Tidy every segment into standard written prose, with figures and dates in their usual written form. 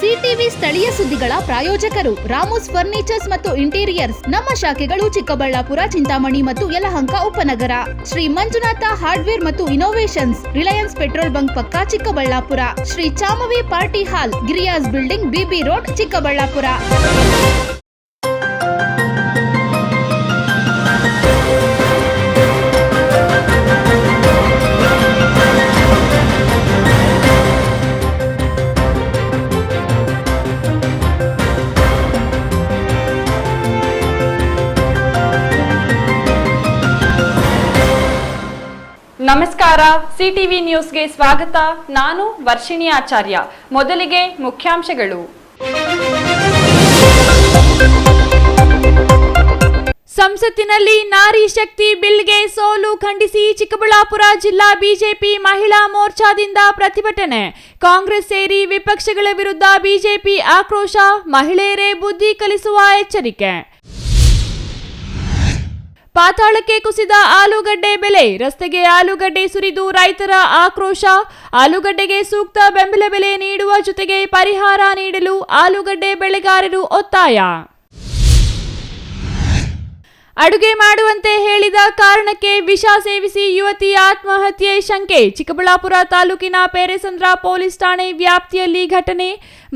CTV ಸ್ಥಳೀಯ ಸುದ್ದಿಗಳ ಪ್ರಾಯೋಜಕರು ರಾಮೋಸ್ ಫರ್ನಿಚರ್ಸ್ ಮತ್ತು ಇಂಟೀರಿಯರ್ಸ್. ನಮ್ಮ ಶಾಖೆಗಳು ಚಿಕ್ಕಬಳ್ಳಾಪುರ, ಚಿಂತಾಮಣಿ ಮತ್ತು ಯಲಹಂಕ ಉಪನಗರ. ಶ್ರೀ ಮಂಜುನಾಥ ಹಾರ್ಡ್ವೇರ್ ಮತ್ತು ಇನೋವೇಷನ್ಸ್, ರಿಲಯನ್ಸ್ ಪೆಟ್ರೋಲ್ ಬಂಕ್ ಪಕ್ಕ Chikkaballapur. Shri Chamavi party hall, Giriyas building, BB road, Chikkaballapur. ನಮಸ್ಕಾರ, ಸಿಟಿವಿ ನ್ಯೂಸ್ಗೆ ಸ್ವಾಗತ. ನಾನು ವರ್ಷಿಣಿ ಆಚಾರ್ಯ. ಮೊದಲಿಗೆ ಮುಖ್ಯಾಂಶಗಳು. ಸಂಸತ್ತಿನಲ್ಲಿ ನಾರಿ ಶಕ್ತಿ ಬಿಲ್ಗೆ ಸೋಲು ಖಂಡಿಸಿ ಚಿಕ್ಕಬಳ್ಳಾಪುರ ಜಿಲ್ಲಾ ಬಿಜೆಪಿ ಮಹಿಳಾ ಮೋರ್ಚಾದಿಂದ ಪ್ರತಿಭಟನೆ. ಕಾಂಗ್ರೆಸ್ ಸೇರಿ ವಿಪಕ್ಷಗಳ ವಿರುದ್ಧ ಬಿಜೆಪಿ ಆಕ್ರೋಶ. ಮಹಿಳೆಯರೇ ಬುದ್ಧಿ ಕಲಿಸುವ ಎಚ್ಚರಿಕೆ. ಪಾತಾಳಕ್ಕೆ ಕುಸಿದ ಆಲೂಗಡ್ಡೆ ಬೆಲೆ. ರಸ್ತೆಗೆ ಆಲೂಗಡ್ಡೆ ಸುರಿದು ರೈತರ ಆಕ್ರೋಶ. ಆಲೂಗಡ್ಡೆಗೆ ಸೂಕ್ತ ಬೆಂಬಲ ಬೆಲೆ ನೀಡುವ ಜೊತೆಗೆ ಪರಿಹಾರ ನೀಡಲು ಆಲೂಗಡ್ಡೆ ಬೆಳೆಗಾರರು ಒತ್ತಾಯ. ಅಡುಗೆ ಮಾಡುವಂತೆ ಹೇಳಿದ ಕಾರಣಕ್ಕೆ ವಿಷ ಸೇವಿಸಿ ಯುವತಿ ಆತ್ಮಹತ್ಯೆ ಶಂಕೆ. ಚಿಕ್ಕಬಳ್ಳಾಪುರ ತಾಲೂಕಿನ ಪೇರೆಸಂದ್ರ ಪೊಲೀಸ್ ಠಾಣೆ ವ್ಯಾಪ್ತಿಯಲ್ಲಿ ಘಟನೆ.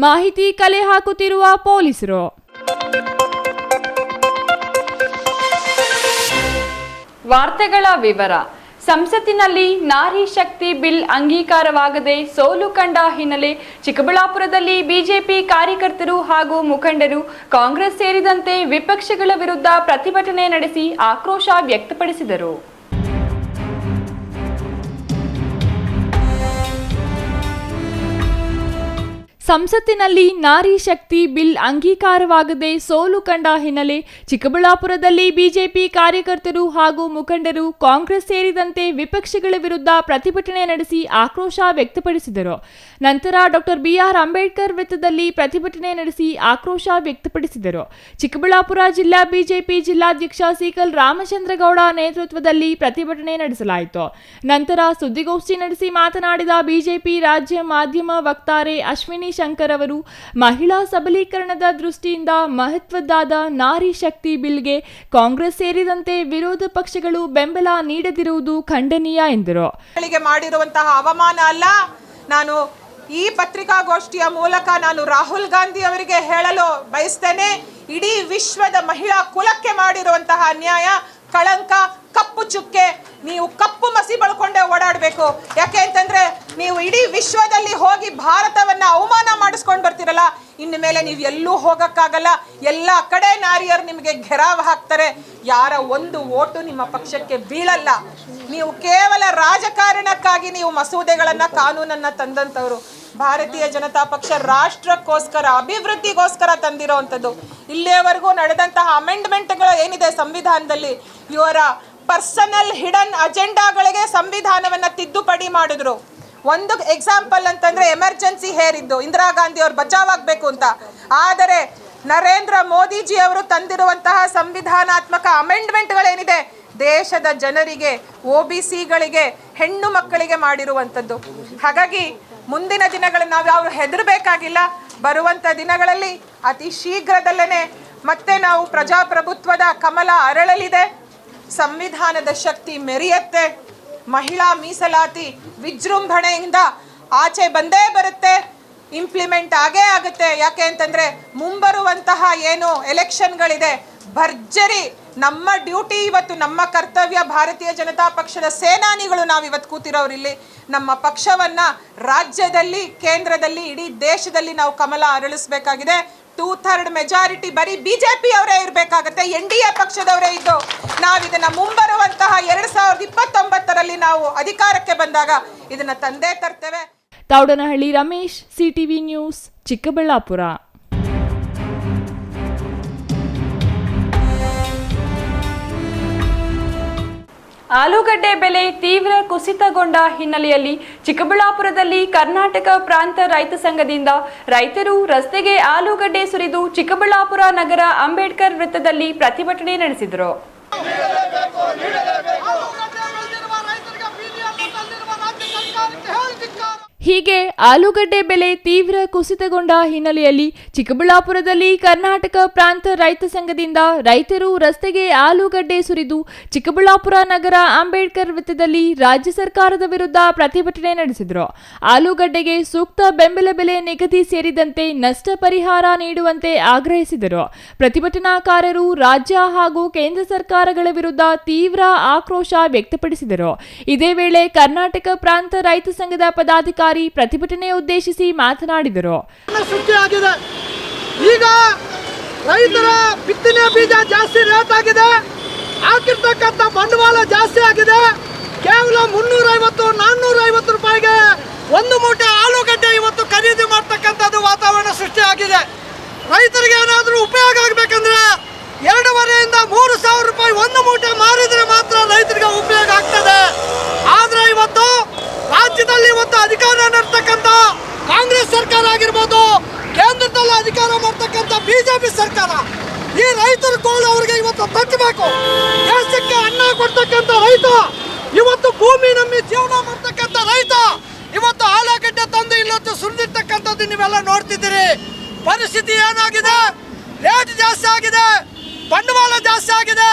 ಮಾಹಿತಿ ಕಲೆ ಹಾಕುತ್ತಿರುವ ಪೊಲೀಸರು. ವಾರ್ತೆಗಳ ವಿವರ. ಸಂಸತ್ತಿನಲ್ಲಿ ನಾರಿ ಶಕ್ತಿ ಬಿಲ್ ಅಂಗೀಕಾರವಾಗದೆ ಸೋಲು ಕಂಡ ಹಿನ್ನೆಲೆ ಚಿಕ್ಕಬಳ್ಳಾಪುರದಲ್ಲಿ ಬಿಜೆಪಿ ಕಾರ್ಯಕರ್ತರು ಹಾಗೂ ಮುಖಂಡರು ಕಾಂಗ್ರೆಸ್ ಸೇರಿದಂತೆ ವಿಪಕ್ಷಗಳ ವಿರುದ್ಧ ಪ್ರತಿಭಟನೆ ನಡೆಸಿ ಆಕ್ರೋಶ ವ್ಯಕ್ತಪಡಿಸಿದರು. ಸಂಸತ್ತಿನಲ್ಲಿ ನಾರಿ ಶಕ್ತಿ ಬಿಲ್ ಅಂಗೀಕಾರವಾಗದೆ ಸೋಲು ಕಂಡ ಹಿನ್ನೆಲೆ ಚಿಕ್ಕಬಳ್ಳಾಪುರದಲ್ಲಿ ಬಿಜೆಪಿ ಕಾರ್ಯಕರ್ತರು ಹಾಗೂ ಮುಖಂಡರು ಕಾಂಗ್ರೆಸ್ ಸೇರಿದಂತೆ ವಿಪಕ್ಷಗಳ ವಿರುದ್ಧ ಪ್ರತಿಭಟನೆ ನಡೆಸಿ ಆಕ್ರೋಶ ವ್ಯಕ್ತಪಡಿಸಿದರು. ನಂತರ ಡಾಕ್ಟರ್ ಬಿಆರ್ ಅಂಬೇಡ್ಕರ್ ವೃತ್ತದಲ್ಲಿ ಪ್ರತಿಭಟನೆ ನಡೆಸಿ ಆಕ್ರೋಶ ವ್ಯಕ್ತಪಡಿಸಿದರು. ಚಿಕ್ಕಬಳ್ಳಾಪುರ ಜಿಲ್ಲಾ ಬಿಜೆಪಿ ಜಿಲ್ಲಾಧ್ಯಕ್ಷ ಸಿಕಲ್ ರಾಮಚಂದ್ರಗೌಡ ನೇತೃತ್ವದಲ್ಲಿ ಪ್ರತಿಭಟನೆ ನಡೆಸಲಾಯಿತು. ನಂತರ ಸುದ್ದಿಗೋಷ್ಠಿ ನಡೆಸಿ ಮಾತನಾಡಿದ ಬಿಜೆಪಿ ರಾಜ್ಯ ಮಾಧ್ಯಮ ವಕ್ತಾರೆ ಅಶ್ವಿನಿ ಶಂಕರ್ ಅವರು, ಮಹಿಳಾ ಸಬಲೀಕರಣದ ದೃಷ್ಟಿಯಿಂದ ಮಹತ್ವದ್ದಾದ ನಾರಿ ಶಕ್ತಿ ಬಿಲ್ಗೆ ಕಾಂಗ್ರೆಸ್ ಸೇರಿದಂತೆ ವಿರೋಧ ಪಕ್ಷಗಳು ಬೆಂಬಲ ನೀಡದಿರುವುದು ಖಂಡನೀಯ ಎಂದರು. ಮಾಡಿರುವಂತಹ ಅವಮಾನ ಅಲ್ಲ. ನಾನು ಈ ಪತ್ರಿಕಾಗೋಷ್ಠಿಯ ಮೂಲಕ ನಾನು ರಾಹುಲ್ ಗಾಂಧಿ ಅವರಿಗೆ ಹೇಳಲು ಬಯಸ್ತೇನೆ, ಇಡೀ ವಿಶ್ವದ ಮಹಿಳಾ ಕುಲಕ್ಕೆ ಮಾಡಿರುವಂತಹ ಅನ್ಯಾಯ, ಕಳಂಕ, ಕಪ್ಪು ಚುಕ್ಕೆ. ನೀವು ಕಪ್ಪು ಮಸಿ ಬಳ್ಕೊಂಡೆ ಓಡಾಡಬೇಕು. ಯಾಕೆ ಅಂತಂದ್ರೆ ನೀವು ಇಡೀ ವಿಶ್ವದಲ್ಲಿ ಹೋಗಿ ಭಾರತವನ್ನ ಅವಮಾನ ಮಾಡಿಸ್ಕೊಂಡು ಬರ್ತಿರಲ್ಲ, ಇನ್ನು ಮೇಲೆ ನೀವು ಎಲ್ಲೂ ಹೋಗಕ್ಕಾಗಲ್ಲ. ಎಲ್ಲ ಕಡೆ ನಾರಿಯರು ನಿಮಗೆ ಘೆರಾವ್ ಹಾಕ್ತಾರೆ. ಯಾರ ಒಂದು ಓಟು ನಿಮ್ಮ ಪಕ್ಷಕ್ಕೆ ಬೀಳಲ್ಲ. ನೀವು ಕೇವಲ ರಾಜಕಾರಣಕ್ಕಾಗಿ ನೀವು ಮಸೂದೆಗಳನ್ನ, ಕಾನೂನನ್ನ ತಂದಂತವ್ರು. ಭಾರತೀಯ ಜನತಾ ಪಕ್ಷ ರಾಷ್ಟ್ರಕ್ಕೋಸ್ಕರ, ಅಭಿವೃದ್ಧಿಗೋಸ್ಕರ ತಂದಿರೋವಂಥದ್ದು. ಇಲ್ಲಿಯವರೆಗೂ ನಡೆದಂತಹ ಅಮೆಂಡ್ಮೆಂಟ್ಗಳು ಏನಿದೆ ಸಂವಿಧಾನದಲ್ಲಿ, ಇವರ ಪರ್ಸನಲ್ ಹಿಡನ್ ಅಜೆಂಡಾಗಳಿಗೆ ಸಂವಿಧಾನವನ್ನ ತಿದ್ದುಪಡಿ ಮಾಡಿದ್ರು. ಒಂದು ಎಕ್ಸಾಂಪಲ್ ಅಂತಂದ್ರೆ ಎಮರ್ಜೆನ್ಸಿ ಹೇರಿದ್ದು, ಇಂದಿರಾ ಗಾಂಧಿ ಅವ್ರು ಬಚಾವಾಗಬೇಕು ಅಂತ. ಆದರೆ ನರೇಂದ್ರ ಮೋದಿಜಿ ಅವರು ತಂದಿರುವಂತಹ ಸಂವಿಧಾನಾತ್ಮಕ ಅಮೆಂಡ್ಮೆಂಟ್ಗಳೇನಿದೆ, ದೇಶದ ಜನರಿಗೆ, OBCಗಳಿಗೆ, ಹೆಣ್ಣು ಮಕ್ಕಳಿಗೆ ಮಾಡಿರುವಂಥದ್ದು. ಹಾಗಾಗಿ ಮುಂದಿನ ದಿನಗಳಲ್ಲಿ ನಾವು ಯಾವ ಹೆದರಬೇಕಾಗಿಲ್ಲ. ಬರುವಂಥ ದಿನಗಳಲ್ಲಿ ಅತಿ ಶೀಘ್ರದಲ್ಲೇ ಮತ್ತೆ ನಾವು ಪ್ರಜಾಪ್ರಭುತ್ವದ ಕಮಲ ಅರಳಲಿದೆ. ಸಂವಿಧಾನದ ಶಕ್ತಿ ಮೆರೆಯುತ್ತೆ. ಮಹಿಳಾ ಮೀಸಲಾತಿ ವಿಜೃಂಭಣೆಯಿಂದ ಆಚೆ ಬಂದೇ ಬರುತ್ತೆ, ಇಂಪ್ಲಿಮೆಂಟ್ ಆಗೇ ಆಗುತ್ತೆ. ಯಾಕೆ ಅಂತಂದ್ರೆ ಮುಂಬರುವಂತಹ ಏನು ಎಲೆಕ್ಷನ್ಗಳಿದೆ, ಭರ್ಜರಿ ನಮ್ಮ ಡ್ಯೂಟಿ ಇವತ್ತು, ನಮ್ಮ ಕರ್ತವ್ಯ. ಭಾರತೀಯ ಜನತಾ ಪಕ್ಷದ ಸೇನಾನಿಗಳು ನಾವು ಇವತ್ತು ಕೂತಿರೋರಿಲ್ಲಿ. ನಮ್ಮ ಪಕ್ಷವನ್ನ ರಾಜ್ಯದಲ್ಲಿ, ಕೇಂದ್ರದಲ್ಲಿ, ಇಡೀ ದೇಶದಲ್ಲಿ ನಾವು ಕಮಲ ಅರಳಿಸಬೇಕಾಗಿದೆ. 2/3 ಮೆಜಾರಿಟಿ ಬರೀ ಬಿಜೆಪಿ ಅವರೇ ಇರಬೇಕಾಗತ್ತೆ, NDA ಪಕ್ಷದವರೇ ಇದ್ದು ನಾವು ಇದನ್ನ ಮುಂಬರುವಂತಹ 2029ರಲ್ಲಿ ನಾವು ಅಧಿಕಾರಕ್ಕೆ ಬಂದಾಗ ಇದನ್ನ ತಂದೇ ತರ್ತೇವೆ. Thoudanahalli Ramesh, CTV news, Chikkaballapur. ಆಲೂಗಡ್ಡೆ ಬೆಲೆ ತೀವ್ರ ಕುಸಿತಗೊಂಡ ಹಿನ್ನೆಲೆಯಲ್ಲಿ ಚಿಕ್ಕಬಳ್ಳಾಪುರದಲ್ಲಿ ಕರ್ನಾಟಕ ಪ್ರಾಂತ ರೈತ ಸಂಘದಿಂದ ರೈತರು ರಸ್ತೆಗೆ ಆಲೂಗಡ್ಡೆ ಸುರಿದು ಚಿಕ್ಕಬಳ್ಳಾಪುರ ನಗರ ಅಂಬೇಡ್ಕರ್ ವೃತ್ತದಲ್ಲಿ ಪ್ರತಿಭಟನೆ ನಡೆಸಿದರು. ಹೀಗೆ ಆಲೂಗಡ್ಡೆ ಬೆಲೆ ತೀವ್ರ ಕುಸಿತಗೊಂಡ ಹಿನ್ನೆಲೆಯಲ್ಲಿ ಚಿಕ್ಕಬಳ್ಳಾಪುರದಲ್ಲಿ ಕರ್ನಾಟಕ ಪ್ರಾಂತ ರೈತ ಸಂಘದಿಂದ ರೈತರು ರಸ್ತೆಗೆ ಆಲೂಗಡ್ಡೆ ಸುರಿದು ಚಿಕ್ಕಬಳ್ಳಾಪುರ ನಗರ ಅಂಬೇಡ್ಕರ್ ವೃತ್ತದಲ್ಲಿ ರಾಜ್ಯ ಸರ್ಕಾರದ ವಿರುದ್ಧ ಪ್ರತಿಭಟನೆ ನಡೆಸಿದರು. ಆಲೂಗಡ್ಡೆಗೆ ಸೂಕ್ತ ಬೆಂಬಲ ಬೆಲೆ ನಿಗದಿ ಸೇರಿದಂತೆ ನಷ್ಟ ಪರಿಹಾರ ನೀಡುವಂತೆ ಆಗ್ರಹಿಸಿದರು. ಪ್ರತಿಭಟನಾಕಾರರು ರಾಜ್ಯ ಹಾಗೂ ಕೇಂದ್ರ ಸರ್ಕಾರಗಳ ವಿರುದ್ಧ ತೀವ್ರ ಆಕ್ರೋಶ ವ್ಯಕ್ತಪಡಿಸಿದರು. ಇದೇ ವೇಳೆ ಕರ್ನಾಟಕ ಪ್ರಾಂತ ರೈತ ಸಂಘದ ಪದಾಧಿಕಾರಿ ಪ್ರತಿಭಟನೆ ಉದ್ದೇಶಿಸಿ ಮಾತನಾಡಿದರು. ಸೃಷ್ಟಿಯಾಗಿದೆ. ಈಗ ರೈತರ ಬಿತ್ತನೆ ಬೀಜ ಜಾಸ್ತಿ ರೇಟ್ ಆಗಿದೆ, ಹಾಕಿರ್ತಕ್ಕಂಥ ಬಂಡವಾಳ ಜಾಸ್ತಿ ಆಗಿದೆ. ಕೇವಲ 350-450 ರೂಪಾಯಿಗೆ ಒಂದು ಮೂಟೆ ಆಲೂಗಡ್ಡೆ ಇವತ್ತು ಖರೀದಿ ಮಾಡ್ತಕ್ಕಂಥದ್ದು ವಾತಾವರಣ ಸೃಷ್ಟಿಯಾಗಿದೆ. ರೈತರಿಗೆ ಏನಾದರೂ ಉಪಯೋಗ ಆಗಬೇಕಂದ್ರೆ 2,500-3,000 ರೂಪಾಯಿ ಒಂದು ಮೂಟೆ ಮಾರಿದ್ರೆ ಮಾತ್ರ ರೈತರಿಗೆ ಉಪಯೋಗ ಆಗ್ತದೆ. ಆದ್ರೆ ಇವತ್ತು ರಾಜ್ಯದಲ್ಲಿ ಇವತ್ತು ಅಧಿಕಾರ ನಡೆಸ್ತಕ್ಕಂಥ ಕಾಂಗ್ರೆಸ್ ಸರ್ಕಾರ ಆಗಿರ್ಬೋದು, ಕೇಂದ್ರದಲ್ಲಿ ಅಧಿಕಾರ ಮಾಡ್ತಕ್ಕಂಥ ಬಿಜೆಪಿ ಸರ್ಕಾರ ಈ ರೈತರ ಗೋಳು ಅವರಿಗೆ ಇವತ್ತು ತಟ್ಟಬೇಕು. ದೇಶಕ್ಕೆ ಅನ್ನ ಕೊಡ್ತಕ್ಕಂಥ ರೈತ, ಇವತ್ತು ಭೂಮಿ ನಂಬಿ ಜೀವನ ಮಾಡ್ತಕ್ಕಂಥ ರೈತ ಇವತ್ತು ಆಲೂಗಡ್ಡೆ ತಂದು ಇಲ್ಲೊತ್ತು ಸುರಿದಿರ್ತಕ್ಕಂಥದ್ದು ನೀವೆಲ್ಲ ನೋಡ್ತಿದ್ದೀರಿ. ಪರಿಸ್ಥಿತಿ ಏನಾಗಿದೆ? ರೇಟ್ ಜಾಸ್ತಿ ಆಗಿದೆ, ಬಂಡವಾಳ ಜಾಸ್ತಿ ಆಗಿದೆ.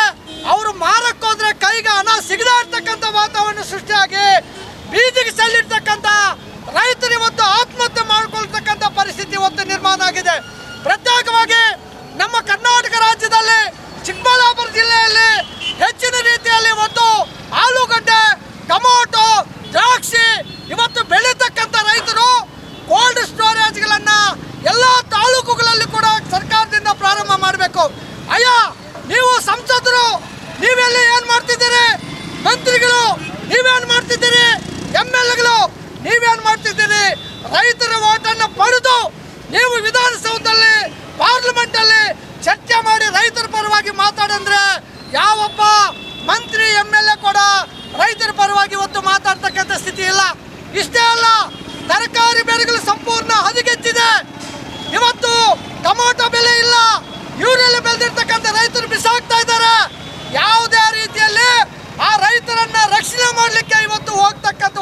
ಅವರು ಮಾರಕ್ಕೆ ಹೋದ್ರೆ ಕೈಗೆ ಹಣ ಸಿಗದೇ ಇರ್ತಕ್ಕಂಥ ವಾತಾವರಣ ಸೃಷ್ಟಿಯಾಗಿ ಬೀದಿಗೆ ಸಲ್ಲಿರ್ತಕ್ಕಂಥ ರೈತರು ಇವತ್ತು ಆತ್ಮಹತ್ಯೆ ಮಾಡಿಕೊಳ್ತಕ್ಕಂಥ ಪರಿಸ್ಥಿತಿ ಇವತ್ತು ನಿರ್ಮಾಣ ಆಗಿದೆ. ಪ್ರತ್ಯೇಕವಾಗಿ ನಮ್ಮ ಕರ್ನಾಟಕ ರಾಜ್ಯದಲ್ಲಿ ಚಿಕ್ಕಬಳ್ಳಾಪುರ ಜಿಲ್ಲೆಯಲ್ಲಿ ಹೆಚ್ಚಿನ ರೀತಿಯಲ್ಲಿ ಇವತ್ತು ಆಲೂಗಡ್ಡೆ, ಟೊಮೊಟೊ, ದ್ರಾಕ್ಷಿ ಇವತ್ತು ಬೆಳೀತಕ್ಕಂಥ ರೈತರು ಕೋಲ್ಡ್ ಸ್ಟೋರೇಜ್ಗಳನ್ನು ಎಲ್ಲ ತಾಲೂಕುಗಳಲ್ಲಿ ಕೂಡ ಸರ್ಕಾರದಿಂದ ಪ್ರಾರಂಭ ಮಾಡಬೇಕು. ಅಯ್ಯ, ನೀವು ಸಂಸದರು ನೀವೆಲ್ಲಿ ಏನು ಮಾಡ್ತಿದ್ದೀರಿ? ಮಂತ್ರಿಗಳು ನೀವೇನು ಮಾಡ್ತಿದ್ದೀರಿ? MLAಗಳು ನೀವೇನು ಮಾಡ್ತಿದ್ದೀರಿ? ರೈತರ ಓಟನ್ನು ಪಡೆದು ನೀವು ವಿಧಾನಸೌಧದಲ್ಲಿ, ಪಾರ್ಲಿಮೆಂಟಲ್ಲಿ ಚರ್ಚೆ ಮಾಡಿ ರೈತರ ಪರವಾಗಿ ಮಾತಾಡಂದ್ರೆ ಯಾವೊಬ್ಬ ಮಂತ್ರಿ MLA ಕೂಡ ರೈತರ ಪರವಾಗಿ ಇವತ್ತು ಮಾತಾಡ್ತಕ್ಕಂಥ ಸ್ಥಿತಿ ಇಲ್ಲ. ಇಷ್ಟೇ ಅಲ್ಲ, ತರಕಾರಿ ಬೆಲೆಗಳು ಸಂಪೂರ್ಣ ಹದಗೆಟ್ಟಿದೆ. ಇವತ್ತು ಟೊಮೊಟೊ ಬೆಲೆ ಇಲ್ಲ, ಯೂರಿಯಲ್ ಬೆಳೆದಿರ್ತಕ್ಕಂಥ ರೈತರು ಬಿಸಾಕ್ತಾ ಇದ್ದಾರೆ. ಯಾವುದೇ ರೀತಿಯಲ್ಲಿ ಆ ರೈತರನ್ನ ರಕ್ಷಣೆ ಮಾಡಲಿಕ್ಕೆ ಇವತ್ತು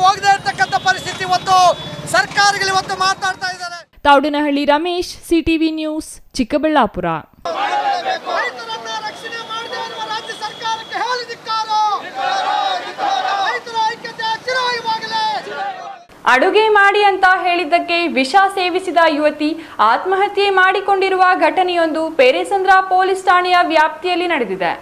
ಹೋಗದೇ ಇರ್ತಕ್ಕಂಥ ಪರಿಸ್ಥಿತಿ ಇವತ್ತು ಸರ್ಕಾರಗಳು ಇವತ್ತು ಮಾತಾಡ್ತಾ ಇದ್ದಾರೆ. ತಾವಡನಹಳ್ಳಿ ರಮೇಶ್, CTV ನ್ಯೂಸ್, ಚಿಕ್ಕಬಳ್ಳಾಪುರ. ರೈತರನ್ನ ರಕ್ಷಣೆ ಮಾಡದೇ ಇರುವ ರಾಜ್ಯ ಸರ್ಕಾರಕ್ಕೆ ಹೇಳಿದಿಕ್ಕಾರೋ. ರೈತರ ಐಕ್ಯತೆ ಚಿರವಾಗಲೇ. ಅಡುಗೆ ಮಾಡಿ ಅಂತ ಹೇಳಿದ್ದಕ್ಕೆ ವಿಷ ಸೇವಿಸಿದ ಯುವತಿ ಆತ್ಮಹತ್ಯೆ ಮಾಡಿಕೊಂಡಿರುವ ಘಟನೆಯೊಂದು ಪೇರೆಸಂದ್ರ ಪೊಲೀಸ್ ಠಾಣೆಯ ವ್ಯಾಪ್ತಿಯಲ್ಲಿ ನಡೆದಿದೆ.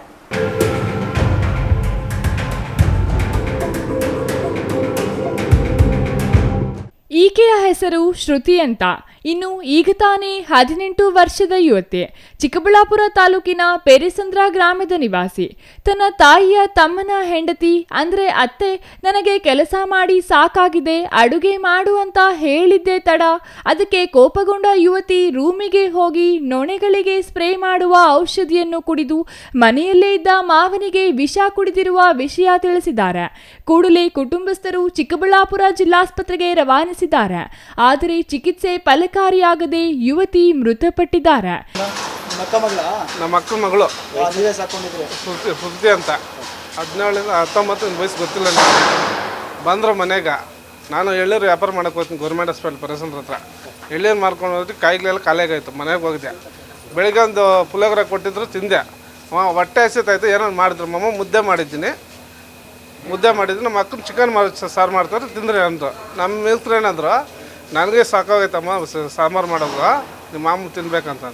ಈಕೆಯ ಹೆಸರು ಶ್ರುತಿ ಅಂತ. ಇನ್ನು ಈಗ ತಾನೇ 18 ವರ್ಷದ ಯುವತಿ. ಚಿಕ್ಕಬಳ್ಳಾಪುರ ತಾಲೂಕಿನ ಪೇರೆಸಂದ್ರ ಗ್ರಾಮದ ನಿವಾಸಿ. ತನ್ನ ತಾಯಿಯ ತಮ್ಮನ ಹೆಂಡತಿ ಅಂದ್ರೆ ಅತ್ತೆ ನನಗೆ ಕೆಲಸ ಮಾಡಿ ಸಾಕಾಗಿದೆ, ಅಡುಗೆ ಮಾಡು ಅಂತ ಹೇಳಿದ್ದೆ ತಡ. ಅದಕ್ಕೆ ಕೋಪಗೊಂಡ ಯುವತಿ ರೂಮಿಗೆ ಹೋಗಿ ನೊಣಗಳಿಗೆ ಸ್ಪ್ರೇ ಮಾಡುವ ಔಷಧಿಯನ್ನು ಕುಡಿದು ಮನೆಯಲ್ಲೇ ಇದ್ದ ಮಾವನಿಗೆ ವಿಷ ಕುಡಿದಿರುವ ವಿಷಯ ತಿಳಿಸಿದ್ದಾರೆ. ಕೂಡಲೇ ಕುಟುಂಬಸ್ಥರು ಚಿಕ್ಕಬಳ್ಳಾಪುರ ಜಿಲ್ಲಾಸ್ಪತ್ರೆಗೆ ರವಾನಿಸಿದ್ದಾರೆ. ಆದರೆ ಚಿಕಿತ್ಸೆ ಫಲಕಾರಿಯಾಗದೆ ಯುವತಿ ಮೃತಪಟ್ಟಿದ್ದಾರೆ. ನಮ್ಮ ಅಕ್ಕನ ಮಗಳು ಸುದ್ದಿ ಅಂತ 17-19 ವಯಸ್ಸು ಗೊತ್ತಿಲ್ಲ. ಬಂದರು ಮನೆಗೆ. ನಾನು ಎಳ್ಳೀರು ವ್ಯಾಪಾರ ಮಾಡೋಕೆ ಹೋಗ್ತೀನಿ ಗೌರ್ಮೆಂಟ್ ಹಾಸ್ಪಿಟಲ್ ಪೇರೆಸಂದ್ರ ಹತ್ರ. ಎಳ್ಳೀರು ಮಾರ್ಕೊಂಡು ಹೋಗಿ ಕಾಯಿಗಳೆಲ್ಲ ಖಾಲಿಯಾಗಾಯ್ತು. ಮನೆಗೆ ಹೋಗಿದ್ದೆ. ಬೆಳಿಗ್ಗೆ ಒಂದು ಪುಳಿಯೋಗರೆ ಕೊಟ್ಟಿದ್ರು, ತಿಂದೆ. ಹೊಟ್ಟೆ ಹಸಿತಾಯ್ತು. ಏನೋ ಮಾಡಿದ್ರು ಮಮ್ಮ, ಮುದ್ದೆ ಮಾಡಿದ್ದೀನಿ. ನಮ್ಮ ಅಕ್ಕನ ಚಿಕನ್ ಸಾರು ಮಾಡ್ತಾರೆ, ತಿಂದ್ರೆ ಅಂದರು. ನಮ್ಮ ಮಿಲ್ಕ್ರು ಏನಂದ್ರು, ನನಗೆ ಸಾಕಾಗೈತಮ್ಮ ಸಾಂಬಾರು ಮಾಡೋದು, ನಿಮ್ಮ ಮಾಮ ತಿನ್ಬೇಕಂತ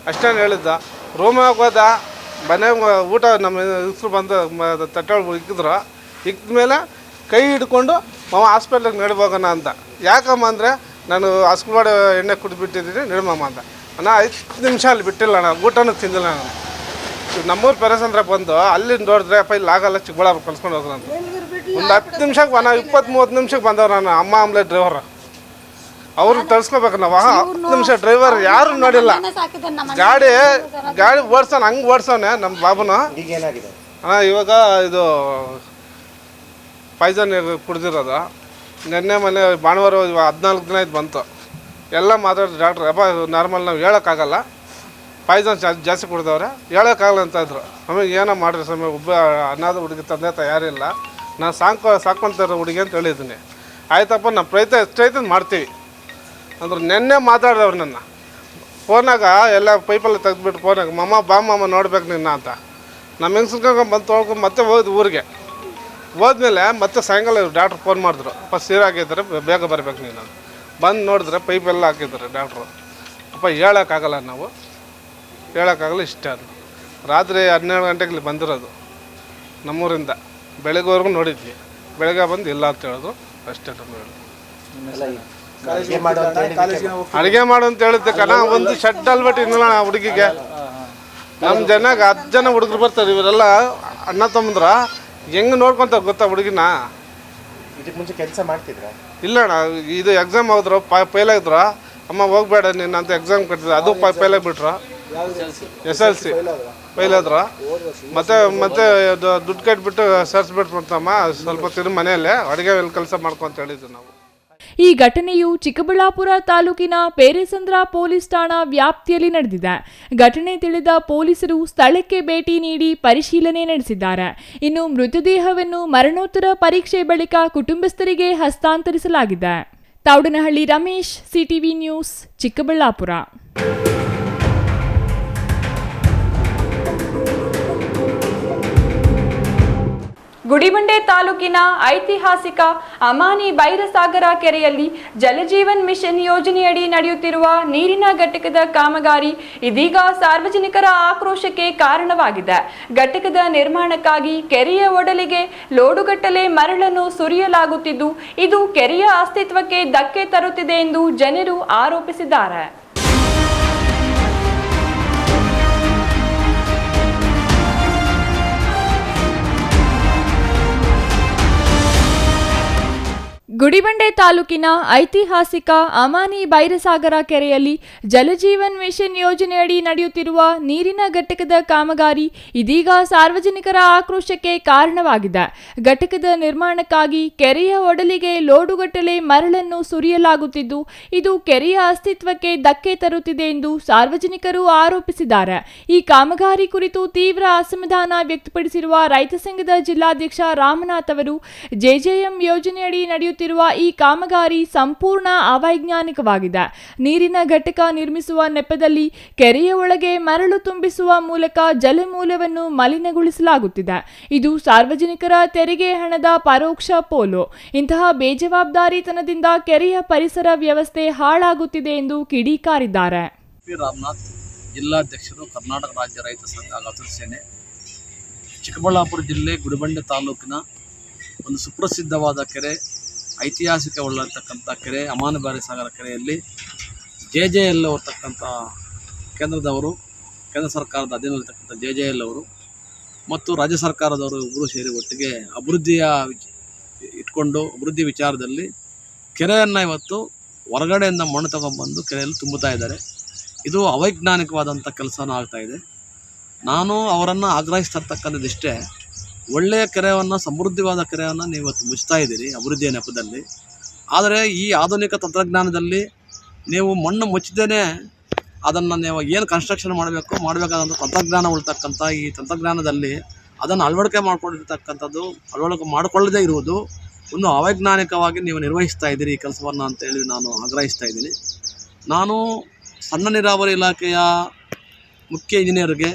ಅಷ್ಟೇನು ಹೇಳಿದ್ದ. ರೂಮಿಗೆ ಹೋದ. ಮನೆಗೆ ಊಟ ನಮ್ಮ ಹೆಸರು ಬಂದು ತಟ್ಟೆಗಳು ಇಕ್ಕಿದ್ರು. ಇಕ್ಕಿದ್ಮೇಲೆ ಕೈ ಹಿಡ್ಕೊಂಡು ಮಾವ ಹಾಸ್ಪಿಟ್ಲಿಗೆ ನಡಿಬೋಗೋಣ ಅಂತ. ಯಾಕಮ್ಮ ಅಂದರೆ ನಾನು ಹಸ್ಕುವಾಡ ಎಣ್ಣೆ ಕುಡಿದ್ಬಿಟ್ಟಿದ್ದೀನಿ, ನಡಿಮಮ್ಮ ಅಂತ. ನಾನು 5 ನಿಮಿಷ ಅಲ್ಲಿ ಬಿಟ್ಟಿಲ್ಲ, ನಾನು ಊಟನೂ ತಿಂದಿಲ್ಲ. ನಾನು ನಮ್ಮೂರು ಪೇರೆಸಂದ್ರ ಬಂದು ಅಲ್ಲಿ ನೋಡಿದ್ರೆ ಅಪ್ಪ ಇಲ್ಲಿ ಆಗಲ್ಲ, ಚಿಕ್ಕಬಳ್ಳಾಪುರ ಕಲ್ಸ್ಕೊಂಡು ಹೋಗೋಣ ಅಂತ. ಒಂದು 10 ನಿಮಿಷಕ್ಕೆ, ನಾವು 20-30 ನಿಮಿಷಕ್ಕೆ ಬಂದವ್ರು. ನಾನು ಅಮ್ಮ ಆಮ್ಲೆ ಡ್ರೈವರ್, ಅವ್ರು ತಳ್ಸ್ಕೋಬೇಕು. ನಾವು 10 ನಿಮಿಷ ಡ್ರೈವರ್ ಯಾರು ನೋಡಿಲ್ಲ. ಗಾಡಿ ಓಡ್ಸೋಣ, ಹಂಗೆ ಓಡ್ಸೋನೆ ನಮ್ಮ ಬಾಬುನ. ಇವಾಗ ಇದು ಪಾಯ್ಸನ್ ಕುಡ್ದಿರೋದು. ನೆನ್ನೆ ಮನೆ ಭಾನುವಾರ 14 ದಿನ ಇದು ಬಂತು. ಎಲ್ಲ ಮಾತಾಡಿದ್ರು ಡಾಕ್ಟ್ರ್, ಅಪ್ಪ ನಾರ್ಮಲ್ ನಾವು ಹೇಳೋಕ್ಕಾಗಲ್ಲ, ಪಾಯ್ಸನ್ ಜಾಸ್ತಿ ಕುಡ್ದವ್ರೆ, ಹೇಳೋಕ್ಕಾಗಲ್ಲ ಅಂತ ಇದ್ರು. ಆಮೇಲೆ ಏನೋ ಮಾಡಿರಿ ಸಮಯ, ಒಬ್ಬ ಅನಾಥ ಹುಡುಗಿ ತಂದೆ ತಾಯಿ ಯಾರಿಲ್ಲ, ನಾನು ಸಾಕೊಂತಾರೆ ಹುಡುಗಿ ಅಂತ ಹೇಳಿದ್ದೀನಿ. ಆಯ್ತಪ್ಪ ನಮ್ಮ ಪ್ರಯತ್ನ ಎಷ್ಟೈತೆ ಮಾಡ್ತೀವಿ ಅಂದ್ರೆ ನೆನ್ನೆ ಮಾತಾಡಿದವ್ರು ನನ್ನ ಫೋನಾಗ ಎಲ್ಲ ಪೈಪೆಲ್ಲ ತೆಗೆದ್ಬಿಟ್ಟು ಫೋನಾಗ ಮಾಮ ನೋಡ್ಬೇಕು ನಿನ್ನ ಅಂತ ನಮ್ಮ ಹೆಂಗಸ್ಕೊಂಡು ಬಂದು ತೊಳ್ಕೊಂಡು ಮತ್ತೆ ಹೋದ್ ಊರಿಗೆ ಹೋದ್ಮೇಲೆ ಮತ್ತೆ ಸಾಯಂಕಾಲ ಡಾಕ್ಟ್ರು ಫೋನ್ ಮಾಡಿದ್ರು ಫಸ್ಟ್ ಸೀರಾಗಿದ್ದಾರೆ ಬೇಗ ಬರ್ಬೇಕು ನೀನು ಅಂತ ಬಂದು ನೋಡಿದ್ರೆ ಪೈಪೆಲ್ಲ ಹಾಕಿದ್ದಾರೆ ಡಾಕ್ಟ್ರು ಅಪ್ಪ ಹೇಳೋಕ್ಕಾಗಲ್ಲ ನಾವು ಹೇಳೋಕ್ಕಾಗಲ್ಲ ಇಷ್ಟ ಅದು ರಾತ್ರಿ 12 ಗಂಟೆಗೆ ಬಂದಿರೋದು ನಮ್ಮೂರಿಂದ ಬೆಳಗ್ಗೆವರೆಗೂ ನೋಡಿದ್ವಿ ಬೆಳಗ್ಗೆ ಬಂದು ಇಲ್ಲ ಅಂತ ಹೇಳಿದ್ರು ಅಷ್ಟೇ ನಮ್ಮ ಹೇಳೋದು ಅಡುಗೆ ಮಾಡು ಅಂತ ಹೇಳಿದ್ದೆ ಕಣ ಒಂದು ಶೆಡ್ ಅಲ್ಬಿಟ್ಟು ಇನ್ನಲ್ಲ ಹುಡುಗಿಗೆ ನಮ್ಮ ಜನಾಗ 10 ಜನ ಹುಡುಗರು ಬರ್ತಾರೆ ಇವರೆಲ್ಲ ಅಣ್ಣ ತಮ್ಮಂದ್ರ ಹೆಂಗೆ ನೋಡ್ಕೊಂತ ಗೊತ್ತಾ ಹುಡುಗಿನ ಇದಕ್ಕೆ ಮುಂಚೆ ಕೆಲಸ ಮಾಡ್ತಿದ್ರ ಇಲ್ಲ ಅಣ್ಣ ಇದು ಎಕ್ಸಾಮ್ ಹೋದ್ರು ಫೇಲ್ ಆಗಿದ್ರು ಅಮ್ಮ ಹೋಗ್ಬೇಡ ನೀನು ಅಂತ ಎಕ್ಸಾಮ್ ಕಟ್ಟಿದ್ರು ಅದು ಫೇಲ್ ಆಗಿಬಿಟ್ರು SLC ಫೇಲ್ ಆದ್ರು ಮತ್ತೆ ದುಡ್ಡು ಕಟ್ಬಿಟ್ಟು ಸೇರಿಸ್ಬಿಟ್ಟು ಮಾಡ್ತಮ್ಮ ಸ್ವಲ್ಪ ತಿರು ಮನೆಯಲ್ಲೇ ಅಡುಗೆ ಕೆಲಸ ಮಾಡ್ಕೊಂತ ಹೇಳಿದ್ವಿ ನಾವು. ಈ ಘಟನೆಯು ಚಿಕ್ಕಬಳ್ಳಾಪುರ ತಾಲೂಕಿನ ಪೇರೆಸಂದ್ರ ಪೊಲೀಸ್ ಠಾಣಾ ವ್ಯಾಪ್ತಿಯಲ್ಲಿ ನಡೆದಿದೆ. ಘಟನೆ ತಿಳಿದ ಪೊಲೀಸರು ಸ್ಥಳಕ್ಕೆ ಭೇಟಿ ನೀಡಿ ಪರಿಶೀಲನೆ ನಡೆಸಿದ್ದಾರೆ. ಇನ್ನು ಮೃತದೇಹವನ್ನು ಮರಣೋತ್ತರ ಪರೀಕ್ಷೆ ಬಳಿಕ ಕುಟುಂಬಸ್ಥರಿಗೆ ಹಸ್ತಾಂತರಿಸಲಾಗಿದೆ. Thoudanahalli Ramesh, CTV news, Chikkaballapur. ಗುಡಿಬಂಡೆ ತಾಲೂಕಿನ ಐತಿಹಾಸಿಕ ಅಮಾನಿ ಬೈರಸಾಗರ ಕೆರೆಯಲ್ಲಿ ಜಲಜೀವನ್ ಮಿಷನ್ ಯೋಜನೆಯಡಿ ನಡೆಯುತ್ತಿರುವ ನೀರಿನ ಘಟಕದ ಕಾಮಗಾರಿ ಇದೀಗ ಸಾರ್ವಜನಿಕರ ಆಕ್ರೋಶಕ್ಕೆ ಕಾರಣವಾಗಿದೆ. ಘಟಕದ ನಿರ್ಮಾಣಕ್ಕಾಗಿ ಕೆರೆಯ ಒಡಲಿಗೆ ಲೋಡುಗಟ್ಟಲೆ ಮರಳನ್ನು ಸುರಿಯಲಾಗುತ್ತಿದ್ದು, ಇದು ಕೆರೆಯ ಅಸ್ತಿತ್ವಕ್ಕೆ ಧಕ್ಕೆ ತರುತ್ತಿದೆ ಎಂದು ಜನರು ಆರೋಪಿಸಿದ್ದಾರೆ. ಗುಡಿಬಂಡೆ ತಾಲೂಕಿನ ಐತಿಹಾಸಿಕ ಅಮಾನಿ ಬೈರಸಾಗರ ಕೆರೆಯಲ್ಲಿ ಜಲಜೀವನ್ ಮಿಷನ್ ಯೋಜನೆಯಡಿ ನಡೆಯುತ್ತಿರುವ ನೀರಿನ ಘಟಕದ ಕಾಮಗಾರಿ ಇದೀಗ ಸಾರ್ವಜನಿಕರ ಆಕ್ರೋಶಕ್ಕೆ ಕಾರಣವಾಗಿದೆ. ಘಟಕದ ನಿರ್ಮಾಣಕ್ಕಾಗಿ ಕೆರೆಯ ಒಡಲಿಗೆ ಲೋಡುಗಟ್ಟಲೆ ಮರಳನ್ನು ಸುರಿಯಲಾಗುತ್ತಿದ್ದು, ಇದು ಕೆರೆಯ ಅಸ್ತಿತ್ವಕ್ಕೆ ಧಕ್ಕೆ ತರುತ್ತಿದೆ ಎಂದು ಸಾರ್ವಜನಿಕರು ಆರೋಪಿಸಿದ್ದಾರೆ. ಈ ಕಾಮಗಾರಿ ಕುರಿತು ತೀವ್ರ ಅಸಮಾಧಾನ ವ್ಯಕ್ತಪಡಿಸಿರುವ ರೈತ ಸಂಘದ ಜಿಲ್ಲಾಧ್ಯಕ್ಷ ರಾಮನಾಥ್ ಅವರು, ಜೆಜೆಎಂ ಯೋಜನೆಯಡಿ ನಡೆಯುತ್ತಿರುವ ಈ ಕಾಮಗಾರಿ ಸಂಪೂರ್ಣ ಅವೈಜ್ಞಾನಿಕವಾಗಿದೆ. ನೀರಿನ ಘಟಕ ನಿರ್ಮಿಸುವ ನೆಪದಲ್ಲಿ ಕೆರೆಯ ಒಳಗೆ ಮರಳು ತುಂಬಿಸುವ ಮೂಲಕ ಜಲಮೂಲವನ್ನು ಮಲಿನಗೊಳಿಸಲಾಗುತ್ತಿದೆ. ಇದು ಸಾರ್ವಜನಿಕರ ತೆರಿಗೆ ಹಣದ ಪರೋಕ್ಷ ಪೋಲು. ಇಂತಹ ಬೇಜವಾಬ್ದಾರಿತನದಿಂದ ಕೆರೆಯ ಪರಿಸರ ವ್ಯವಸ್ಥೆ ಹಾಳಾಗುತ್ತಿದೆ ಎಂದು ಕಿಡಿಕಾರಿದ್ದಾರೆ. ರಾಮನಾಥ್, ಜಿಲ್ಲಾಧ್ಯಕ್ಷರು, ಕರ್ನಾಟಕ ರಾಜ್ಯ ರೈತ ಸಂಘ ಹಸಿರು ಸೇನೆ. ಚಿಕ್ಕಬಳ್ಳಾಪುರ ಜಿಲ್ಲೆ ಗುಡಿಬಂಡೆ ತಾಲೂಕಿನ ಒಂದು ಸುಪ್ರಸಿದ್ಧವಾದ ಕೆರೆ, ಐತಿಹಾಸಿಕವುಳ್ಳತಕ್ಕಂಥ ಕೆರೆ ಅಮಾನಿ ಬೈರಸಾಗರ ಕೆರೆಯಲ್ಲಿ JJL ಅವರ್ತಕ್ಕಂಥ ಕೇಂದ್ರ ಸರ್ಕಾರದ ಅಧೀನದಲ್ಲಿರ್ತಕ್ಕಂಥ JJL ಅವರು ಮತ್ತು ರಾಜ್ಯ ಸರ್ಕಾರದವರು ಇಬ್ಬರು ಸೇರಿ ಒಟ್ಟಿಗೆ ಅಭಿವೃದ್ಧಿ ವಿಚಾರದಲ್ಲಿ ಕೆರೆಯನ್ನು ಇವತ್ತು ಹೊರಗಡೆಯಿಂದ ಮಣ್ಣು ತಗೊಂಡ್ಬಂದು ಕೆರೆಯಲ್ಲಿ ತುಂಬುತ್ತಾ ಇದ್ದಾರೆ. ಇದು ಅವೈಜ್ಞಾನಿಕವಾದಂಥ ಕೆಲಸನ ಆಗ್ತಾ ಇದೆ. ನಾನು ಅವರನ್ನು ಆಗ್ರಹಿಸ್ತಿರ್ತಕ್ಕಂಥದ್ದಿಷ್ಟೇ, ಒಳ್ಳೆಯ ಕೆರೆಯನ್ನು, ಸಮೃದ್ಧವಾದ ಕೆರೆಯನ್ನು ನೀವು ಇವತ್ತು ಮುಚ್ತಾ ಇದ್ದೀರಿ ಅಭಿವೃದ್ಧಿಯ ನೆಪದಲ್ಲಿ. ಆದರೆ ಈ ಆಧುನಿಕ ತಂತ್ರಜ್ಞಾನದಲ್ಲಿ ನೀವು ಮಣ್ಣು ಮುಚ್ಚದೇನೆ ಅದನ್ನು ನೀವು ಏನು ಕನ್ಸ್ಟ್ರಕ್ಷನ್ ಮಾಡಬೇಕಾದಂಥ ತಂತ್ರಜ್ಞಾನ ಉಳ್ತಕ್ಕಂಥ ಈ ತಂತ್ರಜ್ಞಾನದಲ್ಲಿ ಅದನ್ನು ಅಳವಡಿಕೆ ಮಾಡಿಕೊಳ್ಳದೇ ಇರುವುದು ಒಂದು ಅವೈಜ್ಞಾನಿಕವಾಗಿ ನೀವು ನಿರ್ವಹಿಸ್ತಾ ಇದ್ದೀರಿ ಈ ಕೆಲಸವನ್ನು ಅಂತೇಳಿ ನಾನು ಆಗ್ರಹಿಸ್ತಾ ಇದ್ದೀನಿ. ನಾನು ಸಣ್ಣ ನೀರಾವರಿ ಇಲಾಖೆಯ ಮುಖ್ಯ ಇಂಜಿನಿಯರ್ಗೆ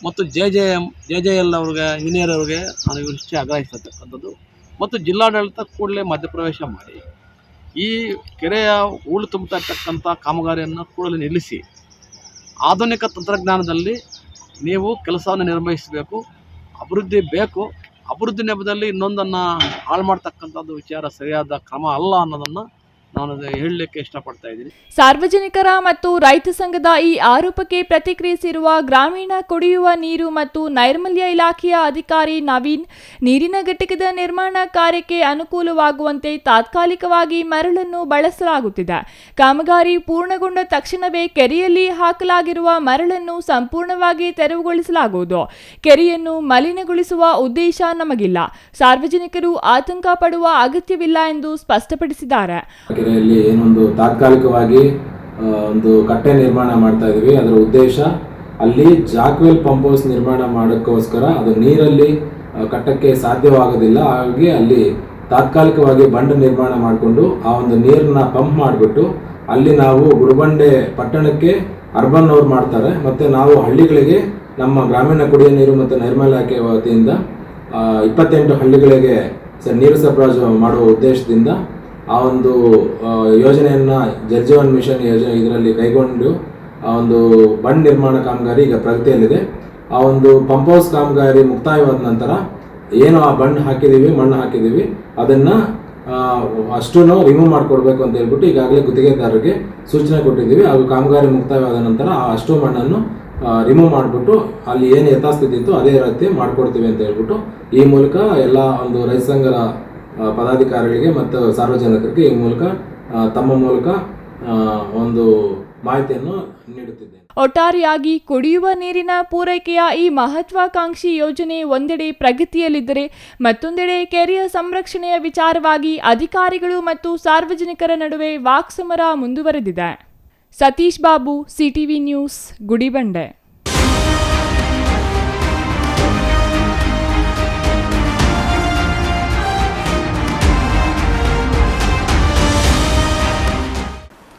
ಮತ್ತು JJL ಅವ್ರಿಗೆ, ಇಂಜಿನಿಯರ್ ಅವ್ರಿಗೆ ನಾನು ಇಷ್ಟೇ ಆಗ್ರಹಿಸ್ತಕ್ಕಂಥದ್ದು. ಮತ್ತು ಜಿಲ್ಲಾಡಳಿತ ಕೂಡಲೇ ಮಧ್ಯಪ್ರವೇಶ ಮಾಡಿ ಈ ಕೆರೆಯ ಹೂಳು ತುಂಬುತ್ತಾ ಇರ್ತಕ್ಕಂಥ ಕಾಮಗಾರಿಯನ್ನು ಕೂಡಲೇ ನಿಲ್ಲಿಸಿ ಆಧುನಿಕ ತಂತ್ರಜ್ಞಾನದಲ್ಲಿ ನೀವು ಕೆಲಸವನ್ನು ನಿರ್ವಹಿಸಬೇಕು. ಅಭಿವೃದ್ಧಿ ಬೇಕು. ಅಭಿವೃದ್ಧಿ ನೆಪದಲ್ಲಿ ಇನ್ನೊಂದನ್ನು ಹಾಳು ಮಾಡ್ತಕ್ಕಂಥದ್ದು ವಿಚಾರ ಸರಿಯಾದ ಕ್ರಮ ಅಲ್ಲ ಅನ್ನೋದನ್ನು ನಾನು ಹೇಳಲಿಕ್ಕೆ ಇಷ್ಟಪಡ್ತಾ ಇದ್ದೀನಿ. ಸಾರ್ವಜನಿಕರ ಮತ್ತು ರೈತ ಸಂಘದ ಈ ಆರೋಪಕ್ಕೆ ಪ್ರತಿಕ್ರಿಯಿಸಿರುವ ಗ್ರಾಮೀಣ ಕುಡಿಯುವ ನೀರು ಮತ್ತು ನೈರ್ಮಲ್ಯ ಇಲಾಖೆಯ ಅಧಿಕಾರಿ ನವೀನ್, ನೀರಿನ ಘಟಕದ ನಿರ್ಮಾಣ ಕಾರ್ಯಕ್ಕೆ ಅನುಕೂಲವಾಗುವಂತೆ ತಾತ್ಕಾಲಿಕವಾಗಿ ಮರಳನ್ನು ಬಳಸಲಾಗುತ್ತಿದೆ. ಕಾಮಗಾರಿ ಪೂರ್ಣಗೊಂಡ ತಕ್ಷಣವೇ ಕೆರೆಯಲ್ಲಿ ಹಾಕಲಾಗಿರುವ ಮರಳನ್ನು ಸಂಪೂರ್ಣವಾಗಿ ತೆರವುಗೊಳಿಸಲಾಗುವುದು. ಕೆರೆಯನ್ನು ಮಲಿನಗೊಳಿಸುವ ಉದ್ದೇಶ ನಮಗಿಲ್ಲ. ಸಾರ್ವಜನಿಕರು ಆತಂಕ ಪಡುವ ಅಗತ್ಯವಿಲ್ಲ ಎಂದು ಸ್ಪಷ್ಟಪಡಿಸಿದ್ದಾರೆ. ಕೆರೆಯಲ್ಲಿ ಏನೊಂದು ತಾತ್ಕಾಲಿಕವಾಗಿ ಒಂದು ಕಟ್ಟೆ ನಿರ್ಮಾಣ ಮಾಡ್ತಾ ಇದೀವಿ. ಅದರ ಉದ್ದೇಶ ಅಲ್ಲಿ ಜಾಕ್ವೆಲ್ ಪಂಪ್ ಹೌಸ್ ನಿರ್ಮಾಣ ಮಾಡೋಕ್ಕೋಸ್ಕರ ಅದು ನೀರಲ್ಲಿ ಕಟ್ಟಕ್ಕೆ ಸಾಧ್ಯವಾಗೋದಿಲ್ಲ. ಹಾಗಾಗಿ ಅಲ್ಲಿ ತಾತ್ಕಾಲಿಕವಾಗಿ ಬಂಡ್ ನಿರ್ಮಾಣ ಮಾಡಿಕೊಂಡು ಆ ಒಂದು ನೀರನ್ನ ಪಂಪ್ ಮಾಡಿಬಿಟ್ಟು ಅಲ್ಲಿ ನಾವು ಗುಡಿಬಂಡೆ ಪಟ್ಟಣಕ್ಕೆ ಅರ್ಬನ್ ಅವ್ರು ಮಾಡ್ತಾರೆ, ಮತ್ತು ನಾವು ಹಳ್ಳಿಗಳಿಗೆ ನಮ್ಮ ಗ್ರಾಮೀಣ ಕುಡಿಯುವ ನೀರು ಮತ್ತು ನೈರ್ಮಲ್ಯ ಇಲಾಖೆ ವತಿಯಿಂದ 28 ಹಳ್ಳಿಗಳಿಗೆ ನೀರು ಸರಬರಾಜು ಮಾಡುವ ಉದ್ದೇಶದಿಂದ ಆ ಒಂದು ಯೋಜನೆಯನ್ನು ಜಲ್ ಜೀವನ್ ಮಿಷನ್ ಯೋಜನೆ ಇದರಲ್ಲಿ ಕೈಗೊಂಡು ಆ ಒಂದು ಬಂಡ್ ನಿರ್ಮಾಣ ಕಾಮಗಾರಿ ಈಗ ಪ್ರಗತಿಯಲ್ಲಿದೆ. ಆ ಒಂದು ಪಂಪ್ ಹೌಸ್ ಕಾಮಗಾರಿ ಮುಕ್ತಾಯವಾದ ನಂತರ ಏನು ಆ ಮಣ್ಣು ಹಾಕಿದ್ದೀವಿ ಅದನ್ನು ಅಷ್ಟೂ ರಿಮೂವ್ ಮಾಡಿಕೊಡ್ಬೇಕು ಅಂತ ಹೇಳ್ಬಿಟ್ಟು ಈಗಾಗಲೇ ಗುತ್ತಿಗೆದಾರರಿಗೆ ಸೂಚನೆ ಕೊಟ್ಟಿದ್ದೀವಿ. ಹಾಗೂ ಕಾಮಗಾರಿ ಮುಕ್ತಾಯವಾದ ನಂತರ ಆ ಅಷ್ಟು ಮಣ್ಣನ್ನು ರಿಮೂವ್ ಮಾಡಿಬಿಟ್ಟು ಅಲ್ಲಿ ಏನು ಯಥಾಸ್ಥಿತಿ ಇತ್ತು ಅದೇ ರೀತಿ ಮಾಡಿಕೊಡ್ತೀವಿ ಅಂತ ಹೇಳ್ಬಿಟ್ಟು ಈ ಮೂಲಕ ಎಲ್ಲ ಒಂದು ರೈತ ಸಂಘದ ಪದಾಧಿಕಾರಿಗಳಿಗೆ ಮತ್ತು ಸಾರ್ವಜನಿಕರಿಗೆ ಈ ಮೂಲಕ ತಮ್ಮ ಮೂಲಕ ಒಂದು ಮಾಹಿತಿಯನ್ನು ನೀಡುತ್ತಿದ್ದೇನೆ. ಒಟ್ಟಾರೆಯಾಗಿ ಕುಡಿಯುವ ನೀರಿನ ಪೂರೈಕೆಯ ಈ ಮಹತ್ವಾಕಾಂಕ್ಷಿ ಯೋಜನೆ ಒಂದೆಡೆ ಪ್ರಗತಿಯಲ್ಲಿದ್ದರೆ ಮತ್ತೊಂದೆಡೆ ಕೆರೆಯ ಸಂರಕ್ಷಣೆಯ ವಿಚಾರವಾಗಿ ಅಧಿಕಾರಿಗಳು ಮತ್ತು ಸಾರ್ವಜನಿಕರ ನಡುವೆ ವಾಕ್ಸಮರ ಮುಂದುವರೆದಿದೆ. Satish Babu, CTV news, Gudibande.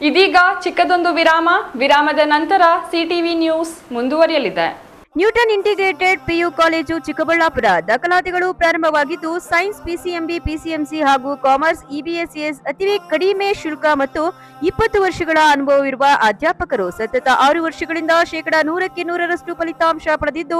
ಇದೀಗ ಚಿಕ್ಕದೊಂದು ವಿರಾಮದ ನಂತರ ಸಿಟಿವಿ ನ್ಯೂಸ್ ಮುಂದುವರಿಯಲಿದೆ. Newton integrated PU college Chikkaballapur ದಾಖಲಾತಿಗಳು ಪ್ರಾರಂಭವಾಗಿದ್ದು ಸೈನ್ಸ್, ಪಿಸಿಎಂಬಿ, ಪಿಸಿಎಂಸಿ ಹಾಗೂ ಕಾಮರ್ಸ್, ಇಬಿಎಸ್ಎಸ್ ಅತಿ ಕಡಿಮೆ ಶುಲ್ಕ ಮತ್ತು 20 ವರ್ಷಗಳ ಅನುಭವವಿರುವ ಅಧ್ಯಾಪಕರು ಸತತ 6 ವರ್ಷಗಳಿಂದ 100% ಫಲಿತಾಂಶ ಪಡೆದಿದ್ದು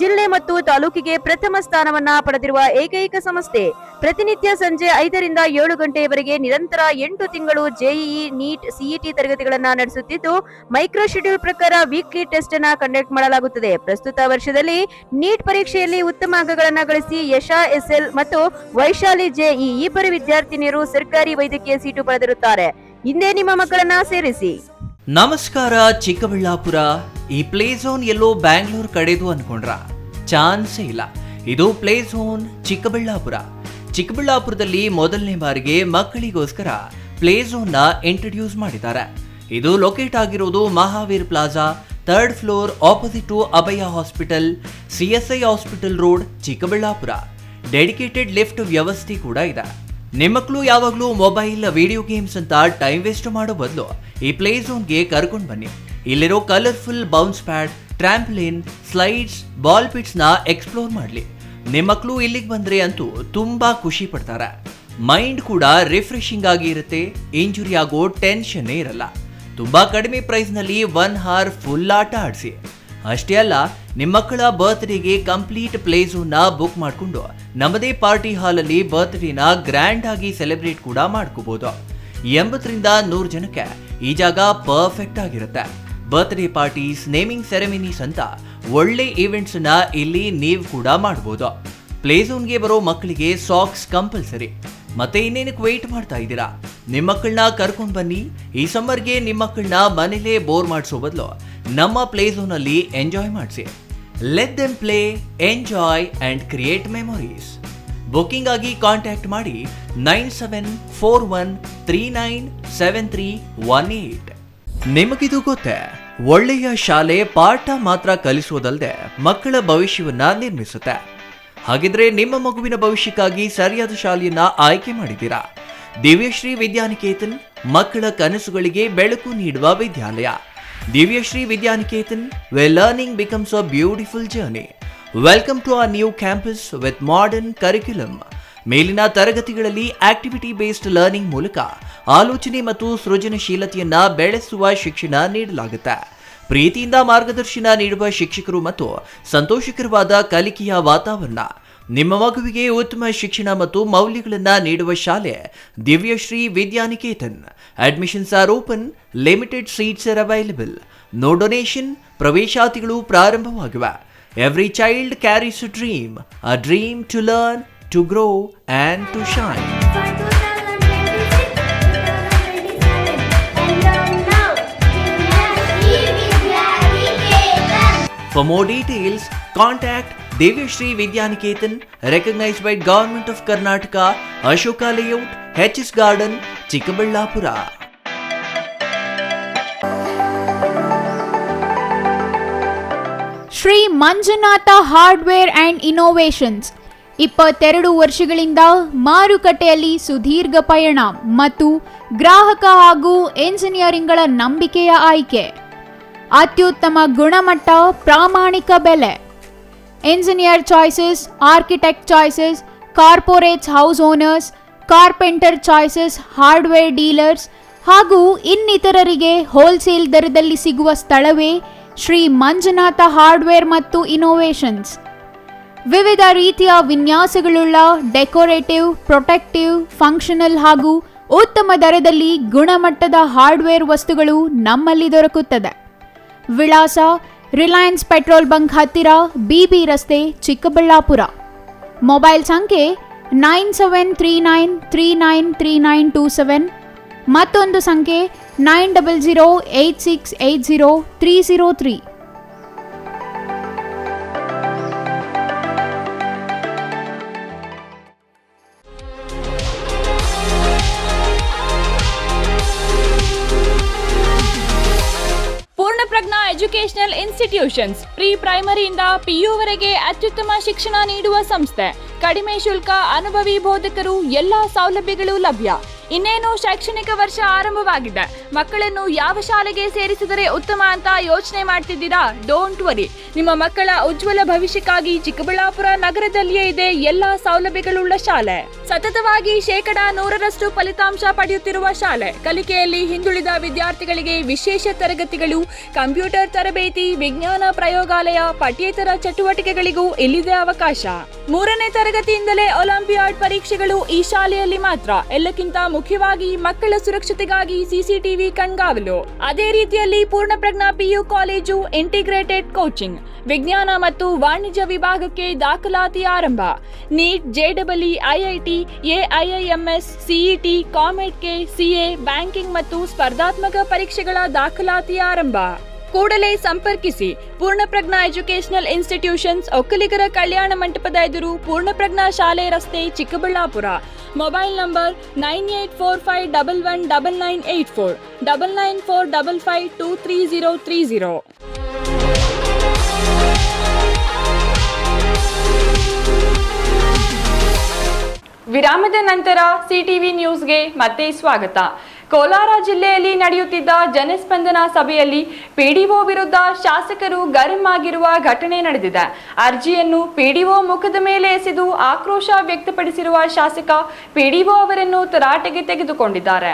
ಜಿಲ್ಲೆ ಮತ್ತು ತಾಲೂಕಿಗೆ ಪ್ರಥಮ ಸ್ಥಾನವನ್ನ ಪಡೆದಿರುವ ಏಕೈಕ ಸಂಸ್ಥೆ. ಪ್ರತಿನಿತ್ಯ ಸಂಜೆ 5 ರಿಂದ 7 ಗಂಟೆಯವರೆಗೆ ನಿರಂತರ 8 ತಿಂಗಳು ಜೆಇಇ, ನೀಟ್, ಸಿಇಟಿ ತರಗತಿಗಳನ್ನು ನಡೆಸುತ್ತಿದ್ದು ಮೈಕ್ರೋ ಶೆಡ್ಯೂಲ್ ಪ್ರಕಾರ ವೀಕ್ಲಿ ಟೆಸ್ಟ್ ಅನ್ನು ಕಂಡಕ್ಟ್ ಮಾಡಲಾಗುತ್ತದೆ. ಪ್ರಸ್ತುತ ವರ್ಷದಲ್ಲಿ ನೀಟ್ ಪರೀಕ್ಷೆಯಲ್ಲಿ ಉತ್ತಮ ಅಂಕಗಳನ್ನು ಗಳಿಸಿ ಯಶಾ ಎಸ್ಎಲ್ ಮತ್ತು ವೈಶಾಲಿ ಜೆಇ ಇಬ್ಬರು ವಿದ್ಯಾರ್ಥಿನಿಯರು ಸರ್ಕಾರಿ ವೈದ್ಯಕೀಯ ಸೀಟು ಪಡೆದಿರುತ್ತಾರೆ. ಹಿಂದೆ ನಿಮ್ಮ ಮಕ್ಕಳನ್ನ ಸೇರಿಸಿ. ನಮಸ್ಕಾರ ಚಿಕ್ಕಬಳ್ಳಾಪುರ. ಈ ಪ್ಲೇ ಝೋನ್ ಎಲ್ಲೋ ಬ್ಯಾಂಗ್ಳೂರ್ ಕಡೆದು ಅನ್ಕೊಂಡ್ರ? ಚಾನ್ಸೇ ಇಲ್ಲ. ಇದು ಪ್ಲೇ ಝೋನ್ ಚಿಕ್ಕಬಳ್ಳಾಪುರ. ಚಿಕ್ಕಬಳ್ಳಾಪುರದಲ್ಲಿ ಮೊದಲನೇ ಬಾರಿಗೆ ಮಕ್ಕಳಿಗೋಸ್ಕರ ಪ್ಲೇ ಝೋನ್ ನ ಇಂಟ್ರೊಡ್ಯೂಸ್ ಮಾಡಿದ್ದಾರೆ. ಇದು ಲೊಕೇಟ್ ಆಗಿರೋದು Mahaveer plaza, 3rd floor, opposite to Abhaya hospital, CSI hospital road, Chikkaballapur. Dedicated lift ವ್ಯವಸ್ಥೆ ಕೂಡ ಇದೆ. ನಿಮ್ಮಕ್ಕಳು ಯಾವಾಗಲೂ ಮೊಬೈಲ್, ವಿಡಿಯೋ ಗೇಮ್ಸ್ ಅಂತ ಟೈಮ್ ವೇಸ್ಟ್ ಮಾಡೋ ಬದಲು ಈ ಪ್ಲೇ ಝೋನ್ಗೆ ಕರ್ಕೊಂಡು ಬನ್ನಿ. ಇಲ್ಲಿರೋ colourful bounce pad, trampoline, slides, ball pits ನ ಎಕ್ಸ್ಪ್ಲೋರ್ ಮಾಡಲಿ. ನಿಮ್ಮಕ್ಕಳು ಇಲ್ಲಿಗೆ ಬಂದ್ರೆ ಅಂತೂ ತುಂಬಾ ಖುಷಿ ಪಡ್ತಾರೆ. ಮೈಂಡ್ ಕೂಡ ರಿಫ್ರೆಶಿಂಗ್ ಆಗಿ ಇರುತ್ತೆ. ಇಂಜುರಿ ಆಗೋ ಟೆನ್ಷನ್ನೇ ಇರಲ್ಲ. ತುಂಬಾ ಕಡಿಮೆ ಪ್ರೈಸ್ ನಲ್ಲಿ 1 hour ಫುಲ್ ಆಟ ಆಡಿಸಿ. ಅಷ್ಟೇ ಅಲ್ಲ, ನಿಮ್ಮ ಮಕ್ಕಳ ಬರ್ತ್ಡೇಗೆ ಕಂಪ್ಲೀಟ್ ಪ್ಲೇ ಝೋನ್ ನ ಬುಕ್ ಮಾಡಿಕೊಂಡು ನಮ್ಮದೇ ಪಾರ್ಟಿ ಹಾಲ್ ಅಲ್ಲಿ ಬರ್ತ್ಡೇನ ಗ್ರ್ಯಾಂಡ್ ಆಗಿ ಸೆಲೆಬ್ರೇಟ್ ಕೂಡ ಮಾಡ್ಕೋಬಹುದು. 80 ರಿಂದ 100 ಜನಕ್ಕೆ ಈ ಜಾಗ ಪರ್ಫೆಕ್ಟ್ ಆಗಿರುತ್ತೆ. ಬರ್ತ್ಡೇ ಪಾರ್ಟೀಸ್, ನೇಮಿಂಗ್ ಸೆರೆಮನೀಸ್ ಅಂತ ಒಳ್ಳೆ ಈವೆಂಟ್ಸ್ ನ ಇಲ್ಲಿ ನೀವು ಕೂಡ ಮಾಡಬಹುದು. ಪ್ಲೇ ಝೋನ್ಗೆ ಬರೋ ಮಕ್ಕಳಿಗೆ ಸಾಕ್ಸ್ ಕಂಪಲ್ಸರಿ. ಮತ್ತೆ ಇನ್ನೇನಕ್ಕೆ ವೇಟ್ ಮಾಡ್ತಾ ಇದ್ದೀರಾ? ನಿಮ್ಮ ಮಕ್ಕಳನ್ನ ಕರ್ಕೊಂಡು ಬನ್ನಿ. ಈ ಸಮ್ಮರ್ಗೆ ನಿಮ್ಮ ಮಕ್ಕಳನ್ನ ಮನೇಲೇ ಬೋರ್ ಮಾಡಿಸೋ ಬದಲು ನಮ್ಮ ಪ್ಲೇ ಝೋನ್ ಅಲ್ಲಿ ಎಂಜಾಯ್ ಮಾಡಿಸಿ. Let them play, enjoy and create memories. Booking ಆಗಿ ಕಾಂಟ್ಯಾಕ್ಟ್ ಮಾಡಿ 9741397318. ನಿಮಗಿದು ಗೊತ್ತೇ, ಒಳ್ಳೆಯ ಶಾಲೆ ಪಾಠ ಮಾತ್ರ ಕಲಿಸೋದಲ್ಲದೆ ಮಕ್ಕಳ ಭವಿಷ್ಯವನ್ನ ನಿರ್ಮಿಸುತ್ತೆ. ಹಾಗಿದ್ರೆ ನಿಮ್ಮ ಮಗುವಿನ ಭವಿಷ್ಯಕ್ಕಾಗಿ ಸರಿಯಾದ ಶಾಲೆಯನ್ನ ಆಯ್ಕೆ ಮಾಡಿದ್ದೀರಾ? ದಿವ್ಯಶ್ರೀ ವಿದ್ಯಾನಿಕೇತನ್ ಮಕ್ಕಳ ಕನಸುಗಳಿಗೆ ಬೆಳಕು ನೀಡುವ ವಿದ್ಯಾಲಯ. Divyashree Vidyaniketan, where learning becomes a beautiful journey. Welcome to our new campus with modern curriculum. ಮೇಲಿನ ತರಗತಿಗಳಲ್ಲಿ ಆಕ್ಟಿವಿಟಿ ಬೇಸ್ಡ್ ಲರ್ನಿಂಗ್ ಮೂಲಕ ಆಲೋಚನೆ ಮತ್ತು ಸೃಜನಶೀಲತೆಯನ್ನ ಬೆಳೆಸುವ ಶಿಕ್ಷಣ ನೀಡಲಾಗುತ್ತೆ. ಪ್ರೀತಿಯಿಂದ ಮಾರ್ಗದರ್ಶನ ನೀಡುವ ಶಿಕ್ಷಕರು ಮತ್ತು ಸಂತೋಷಕರವಾದ ಕಲಿಕೆಯ ವಾತಾವರಣ. ನಿಮ್ಮ ಮಗುವಿಗೆ ಉತ್ತಮ ಶಿಕ್ಷಣ ಮತ್ತು ಮೌಲ್ಯಗಳನ್ನು ನೀಡುವ ಶಾಲೆ Divyashree Vidyaniketan. Admissions are open, limited seats are available. No donation. ಪ್ರವೇಶಾತಿಗಳು ಪ್ರಾರಂಭವಾಗಿವೆ. Every child carries a dream to learn, to grow and to shine. For more details, contact Devyashree Vidyaniketan, recognized by Government of Karnataka, Ashoka Layout, HS Garden, Chikkaballapura. Shri Manjunatha Hardware and Innovations, 22 ವರ್ಷಗಳಿಂದ ಮಾರುಕಟ್ಟೆಯಲ್ಲಿ ಸುದೀರ್ಘ ಪಯಣ ಮತ್ತು ಗ್ರಾಹಕ ಹಾಗೂ ಎಂಜಿನಿಯರಿಂಗ್ಗಳ ನಂಬಿಕೆಯ ಆಯ್ಕೆ. ಅತ್ಯುತ್ತಮ ಗುಣಮಟ್ಟ, ಪ್ರಾಮಾಣಿಕ ಬೆಲೆ. Engineer choices, architect choices, corporates house owners, carpenter choices, hardware dealers ಹಾಗೂ ಇನ್ನಿತರರಿಗೆ ಹೋಲ್ಸೇಲ್ ದರದಲ್ಲಿ ಸಿಗುವ ಸ್ಥಳವೇ ಶ್ರೀ ಮಂಜುನಾಥ ಹಾರ್ಡ್ವೇರ್ ಮತ್ತು ಇನೋವೇಷನ್ಸ್. ವಿವಿಧ ರೀತಿಯ ವಿನ್ಯಾಸಗಳುಳ್ಳ ಡೆಕೋರೇಟಿವ್, ಪ್ರೊಟೆಕ್ಟಿವ್, ಫಂಕ್ಷನಲ್ ಹಾಗೂ ಉತ್ತಮ ದರದಲ್ಲಿ ಗುಣಮಟ್ಟದ ಹಾರ್ಡ್ವೇರ್ ವಸ್ತುಗಳು ನಮ್ಮಲ್ಲಿ ದೊರಕುತ್ತದೆ. ವಿಳಾಸ: ರಿಲಯನ್ಸ್ ಪೆಟ್ರೋಲ್ ಬಂಕ್ ಹತ್ತಿರ, ಬಿಬಿ ರಸ್ತೆ, ಚಿಕ್ಕಬಳ್ಳಾಪುರ. ಮೊಬೈಲ್ ಸಂಖ್ಯೆ 9739393927. ಮತ್ತೊಂದು ಸಂಖ್ಯೆ 9008680303. ಪೂರ್ಣಪ್ರಜ್ಞಾ ಎಜುಕೇಶನಲ್ ಇನ್ಸ್ಟಿಟ್ಯೂಷನ್ಸ್ ಪ್ರೀ ಪ್ರೈಮರಿಯಿಂದ PU ವರೆಗೆ ಅತ್ಯುತ್ತಮ ಶಿಕ್ಷಣ ನೀಡುವ ಸಂಸ್ಥೆ. ಕಡಿಮೆ ಶುಲ್ಕ, ಅನುಭವಿ ಬೋಧಕರು, ಎಲ್ಲಾ ಸೌಲಭ್ಯಗಳು ಲಭ್ಯ. ಇನ್ನೇನು ಶೈಕ್ಷಣಿಕ ವರ್ಷ ಆರಂಭವಾಗಿದೆ. ಮಕ್ಕಳನ್ನು ಯಾವ ಶಾಲೆಗೆ ಸೇರಿಸಿದರೆ ಉತ್ತಮ ಅಂತ ಯೋಚನೆ ಮಾಡ್ತಿದ್ದೀರಾ? ಡೋಂಟ್ ವರಿ, ನಿಮ್ಮ ಮಕ್ಕಳ ಉಜ್ವಲ ಭವಿಷ್ಯಕ್ಕಾಗಿ ಚಿಕ್ಕಬಳ್ಳಾಪುರ ನಗರದಲ್ಲಿಯೇ ಇದೆ ಎಲ್ಲಾ ಸೌಲಭ್ಯಗಳುಳ್ಳ ಶಾಲೆ. ಸತತವಾಗಿ 100% ಫಲಿತಾಂಶ ಪಡೆಯುತ್ತಿರುವ ಶಾಲೆ. ಕಲಿಕೆಯಲ್ಲಿ ಹಿಂದುಳಿದ ವಿದ್ಯಾರ್ಥಿಗಳಿಗೆ ವಿಶೇಷ ತರಗತಿಗಳು, ಕಂಪ್ಯೂಟರ್ ತರಬೇತಿ, ವಿಜ್ಞಾನ ಪ್ರಯೋಗಾಲಯ, ಪಠ್ಯೇತರ ಚಟುವಟಿಕೆಗಳಿಗೂ ಇಲ್ಲಿದೆ ಅವಕಾಶ. 3ನೇ ತರಗತಿಯಿಂದಲೇ ಒಲಿಂಪಿಯಾಡ್ ಪರೀಕ್ಷೆಗಳು ಈ ಶಾಲೆಯಲ್ಲಿ ಮಾತ್ರ. ಎಲ್ಲಕ್ಕಿಂತ ಮುಖ್ಯವಾಗಿ ಮಕ್ಕಳ ಸುರಕ್ಷತೆಗಾಗಿ CCTV ಕಣ್ಗಾವಲು. ಅದೇ ರೀತಿಯಲ್ಲಿ Poornaprajna PU college integrated coaching, ವಿಜ್ಞಾನ ಮತ್ತು ವಾಣಿಜ್ಯ ವಿಭಾಗಕ್ಕೆ ದಾಖಲಾತಿ ಆರಂಭ. NEET, JEE, IIT, AIIMS, CET, COMEDK, CA, banking ಮತ್ತು ಸ್ಪರ್ಧಾತ್ಮಕ ಪರೀಕ್ಷೆಗಳ ದಾಖಲಾತಿ ಆರಂಭ. ಕೂಡಲೇ ಸಂಪರ್ಕಿಸಿ. ಪೂರ್ಣಪ್ರಜ್ಞಾ ಎಜುಕೇಶನಲ್ ಇನ್ಸ್ಟಿಟ್ಯೂಷನ್ಸ್, ಒಕ್ಕಲಿಗರ ಕಲ್ಯಾಣ ಮಂಟಪದ ಎದುರು, ಪೂರ್ಣಪ್ರಜ್ಞಾ ಶಾಲೆ ರಸ್ತೆ, ಚಿಕ್ಕಬಳ್ಳಾಪುರ. Mobile number 9845119984, 9945523030. ವಿರಾಮದ ನಂತರ CTV ನ್ಯೂಸ್ಗೆ ಮತ್ತೆ ಸ್ವಾಗತ. ಕೋಲಾರ ಜಿಲ್ಲೆಯಲ್ಲಿ ನಡೆಯುತ್ತಿದ್ದ ಜನಸ್ಪಂದನ ಸಭೆಯಲ್ಲಿ PDO ವಿರುದ್ಧ ಶಾಸಕರು ಗರಂ ಆಗಿರುವ ಘಟನೆ ನಡೆದಿದೆ. ಅರ್ಜಿಯನ್ನು PDO ಮುಖದ ಮೇಲೆ ಎಸೆದು ಆಕ್ರೋಶ ವ್ಯಕ್ತಪಡಿಸಿರುವ ಶಾಸಕ PDO ಅವರನ್ನು ತರಾಟೆಗೆ ತೆಗೆದುಕೊಂಡಿದ್ದಾರೆ.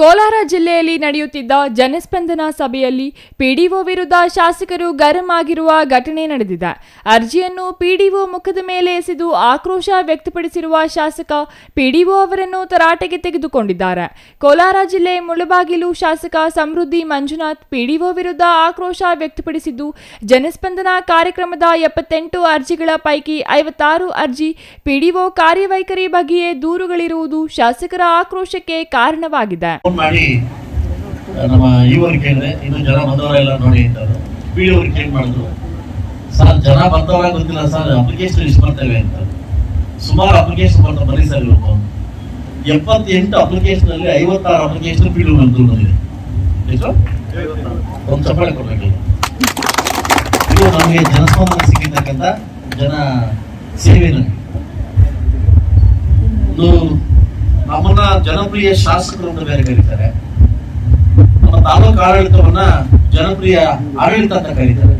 ಕೋಲಾರ ಜಿಲ್ಲೆಯಲ್ಲಿ ನಡೆಯುತ್ತಿದ್ದ ಜನಸ್ಪಂದನ ಸಭೆಯಲ್ಲಿ PDO ವಿರುದ್ಧ ಶಾಸಕರು ಗರಂ ಆಗಿರುವ ಘಟನೆ ನಡೆದಿದೆ. ಅರ್ಜಿಯನ್ನು PDO ಮುಖದ ಮೇಲೆ ಎಸೆದು ಆಕ್ರೋಶ ವ್ಯಕ್ತಪಡಿಸಿರುವ ಶಾಸಕ PDO ಅವರನ್ನು ತರಾಟೆಗೆ ತೆಗೆದುಕೊಂಡಿದ್ದಾರೆ. ಕೋಲಾರ ಜಿಲ್ಲೆ ಮುಳಬಾಗಿಲು ಶಾಸಕ ಸಮೃದ್ಧಿ ಮಂಜುನಾಥ್ PDO ವಿರುದ್ಧ ಆಕ್ರೋಶ ವ್ಯಕ್ತಪಡಿಸಿದ್ದು, ಜನಸ್ಪಂದನ ಕಾರ್ಯಕ್ರಮದ 78 ಅರ್ಜಿಗಳ ಪೈಕಿ 56 ಅರ್ಜಿ PDO ಕಾರ್ಯವೈಖರಿ ಬಗ್ಗೆಯೇ ದೂರುಗಳಿರುವುದು ಶಾಸಕರ ಆಕ್ರೋಶಕ್ಕೆ ಕಾರಣವಾಗಿದೆ. ಮಾಡಿ ನಮ್ಮ ಇವ್ರಿಗೆ ಕೇಳಿದ್ರೆ ಇನ್ನು ಜನ ಬಂದವರೆಲ್ಲ ನೋಡಿ ಅಂತ PDOವ್ರಿಗೆ ಕೇಳಿ ಮಾಡಿದ್ರು. ಸರ್ ಜನ ಬಂದವರ ಗೊತ್ತಿಲ್ಲ ಸರ್, ಅಪ್ಲಿಕೇಶನ್ ಇಷ್ಟು ಬರ್ತೇವೆ ಅಂತ. ಸುಮಾರು ಅಪ್ಲಿಕೇಶನ್ ಬರ್ತಾ ಬರೀ ಸರ್ ಇವತ್ತು 78 ಅಪ್ಲಿಕೇಶನ್ ಅಲ್ಲಿ 56 ಅಪ್ಲಿಕೇಶನ್ PDO ಬಂದಿದೆ. ಒಂದು ಚಪ್ಪಾಳೆ ಕೊಡ್ಬೇಕಿಲ್ಲ. ಇದು ನಮಗೆ ಜನಸ್ಪಂದನ ಸಿಕ್ಕಿರ್ತಕ್ಕಂಥ ಜನ ಸೇವೆ. ನಮ್ಮನ್ನ ಜನಪ್ರಿಯ ಶಾಸಕರು ಅಂತ ಬೇರೆ ಕರೀತಾರೆ, ನಮ್ಮ ತಾಲೂಕು ಆಡಳಿತವನ್ನ ಜನಪ್ರಿಯ ಆಡಳಿತ ಅಂತ ಕರೀತಾರೆ.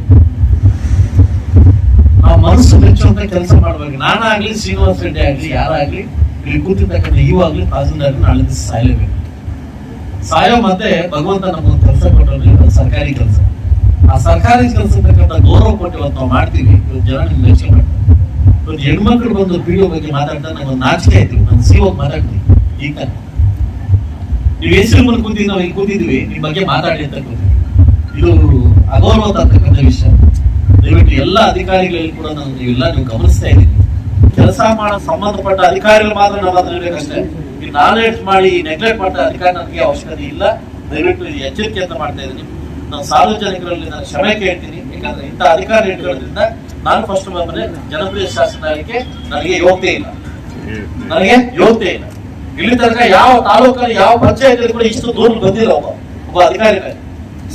ನಾವು ಮನಸ್ಸು ಮೆಚ್ಚುವಂತ ಕೆಲಸ ಮಾಡ್ಬೇಕು. ನಾನಾಗ್ಲಿ, ಶ್ರೀನಿವಾಸ ರೆಡ್ಡಿ ಆಗ್ಲಿ, ಯಾರಾಗ್ಲಿ, ಇಲ್ಲಿ ಕೂತಿರ್ತಕ್ಕಂಥ ಇವಾಗ್ಲಿ ತಹಸೀಲ್ದಾರ್ ನಾಳೆ ದಿವಸ ಸಾಯಲೇಬೇಕು. ಸಾಯೋ ಮತ್ತೆ ಭಗವಂತ ನಮಗೊಂದು ಕೆಲಸ ಕೊಟ್ಟರೆ ಅದು ಸರ್ಕಾರಿ ಕೆಲಸ. ಆ ಸರ್ಕಾರಿ ಕೆಲಸ ತಕ್ಕಂಥ ಗೌರವ ಕೊಟ್ಟು ಇವತ್ತು ನಾವು ಮಾಡ್ತೀವಿ. ಇವತ್ತು ಜನ ನಿಮ್ಗೆ ಮೆಚ್ಚೆ ಮಾಡ್ತಾರೆ. ಇವತ್ತು ಹೆಣ್ಮಕ್ಳು ಬಂದು PDO ಬಗ್ಗೆ ಮಾತಾಡ್ತಾ ನಂಗೆ ಒಂದು ನಾಚಿಕೆ ಆಯ್ತು. ನಾನು CO ಮಾತಾಡ್ತೀನಿ. ಈಗ ನೀವು ಹೆಸರು ಮುಂದೆ ಕೂತಿದ್ವಿ, ನಾವು ಈಗ ಕೂತಿದ್ವಿ, ನಿಮ್ ಬಗ್ಗೆ ಮಾತಾಡಿ ಅಂತ ಕೂತಿದ್ವಿ. ಇದು ಅಗೌರವ ಅಂತಕ್ಕಂಥ ವಿಷಯ. ದಯವಿಟ್ಟು ಎಲ್ಲ ಅಧಿಕಾರಿಗಳಲ್ಲಿ ಕೂಡ ನೀವೆಲ್ಲ ನೀವು ಗಮನಿಸ್ತಾ ಇದ್ದೀವಿ. ಕೆಲಸ ಮಾಡೋ ಸಂಬಂಧಪಟ್ಟ ಅಧಿಕಾರಿಗಳು ಮಾತ್ರ ನಾವು ಮಾತಾಡ್ಬೇಕಷ್ಟೇ. ಈ ನಾಲೆಡ್ಜ್ ಮಾಡಿ ನೆಗ್ಲೆಕ್ಟ್ ಮಾಡ್ತಾ ಅಧಿಕಾರಿ ನಮಗೆ ಅವಶ್ಯಕತೆ ಇಲ್ಲ. ದಯವಿಟ್ಟು ಇದು ಎಚ್ಚರಿಕೆಯಿಂದ ಮಾಡ್ತಾ ಇದ್ದೀನಿ. ನಾನು ಸಾರ್ವಜನಿಕರಲ್ಲಿ ನಾನು ಕ್ಷಮೆ ಕೇಳ್ತೀನಿ. ಯಾಕಂದ್ರೆ ಇಂಥ ಅಧಿಕಾರ ಇಟ್ಕೊಳ್ಳೋದ್ರಿಂದ ನಾನು ಫಸ್ಟ್ ಬಂದ್ರೆ ಜನಪ್ರಿಯ ಶಾಸಕರಿಗೆ ನನಗೆ ಯೋಗ್ಯತೆ ಇಲ್ಲ, ಇಲ್ಲಿ ತನಕ ಯಾವ ತಾಲೂಕಲ್ಲಿ ಯಾವ ಪಂಚಾಯತ್ ಕೂಡ ಇಷ್ಟು ದೂರ ಬಂದಿಲ್ಲ ಒಬ್ಬ ಅಧಿಕಾರಿ.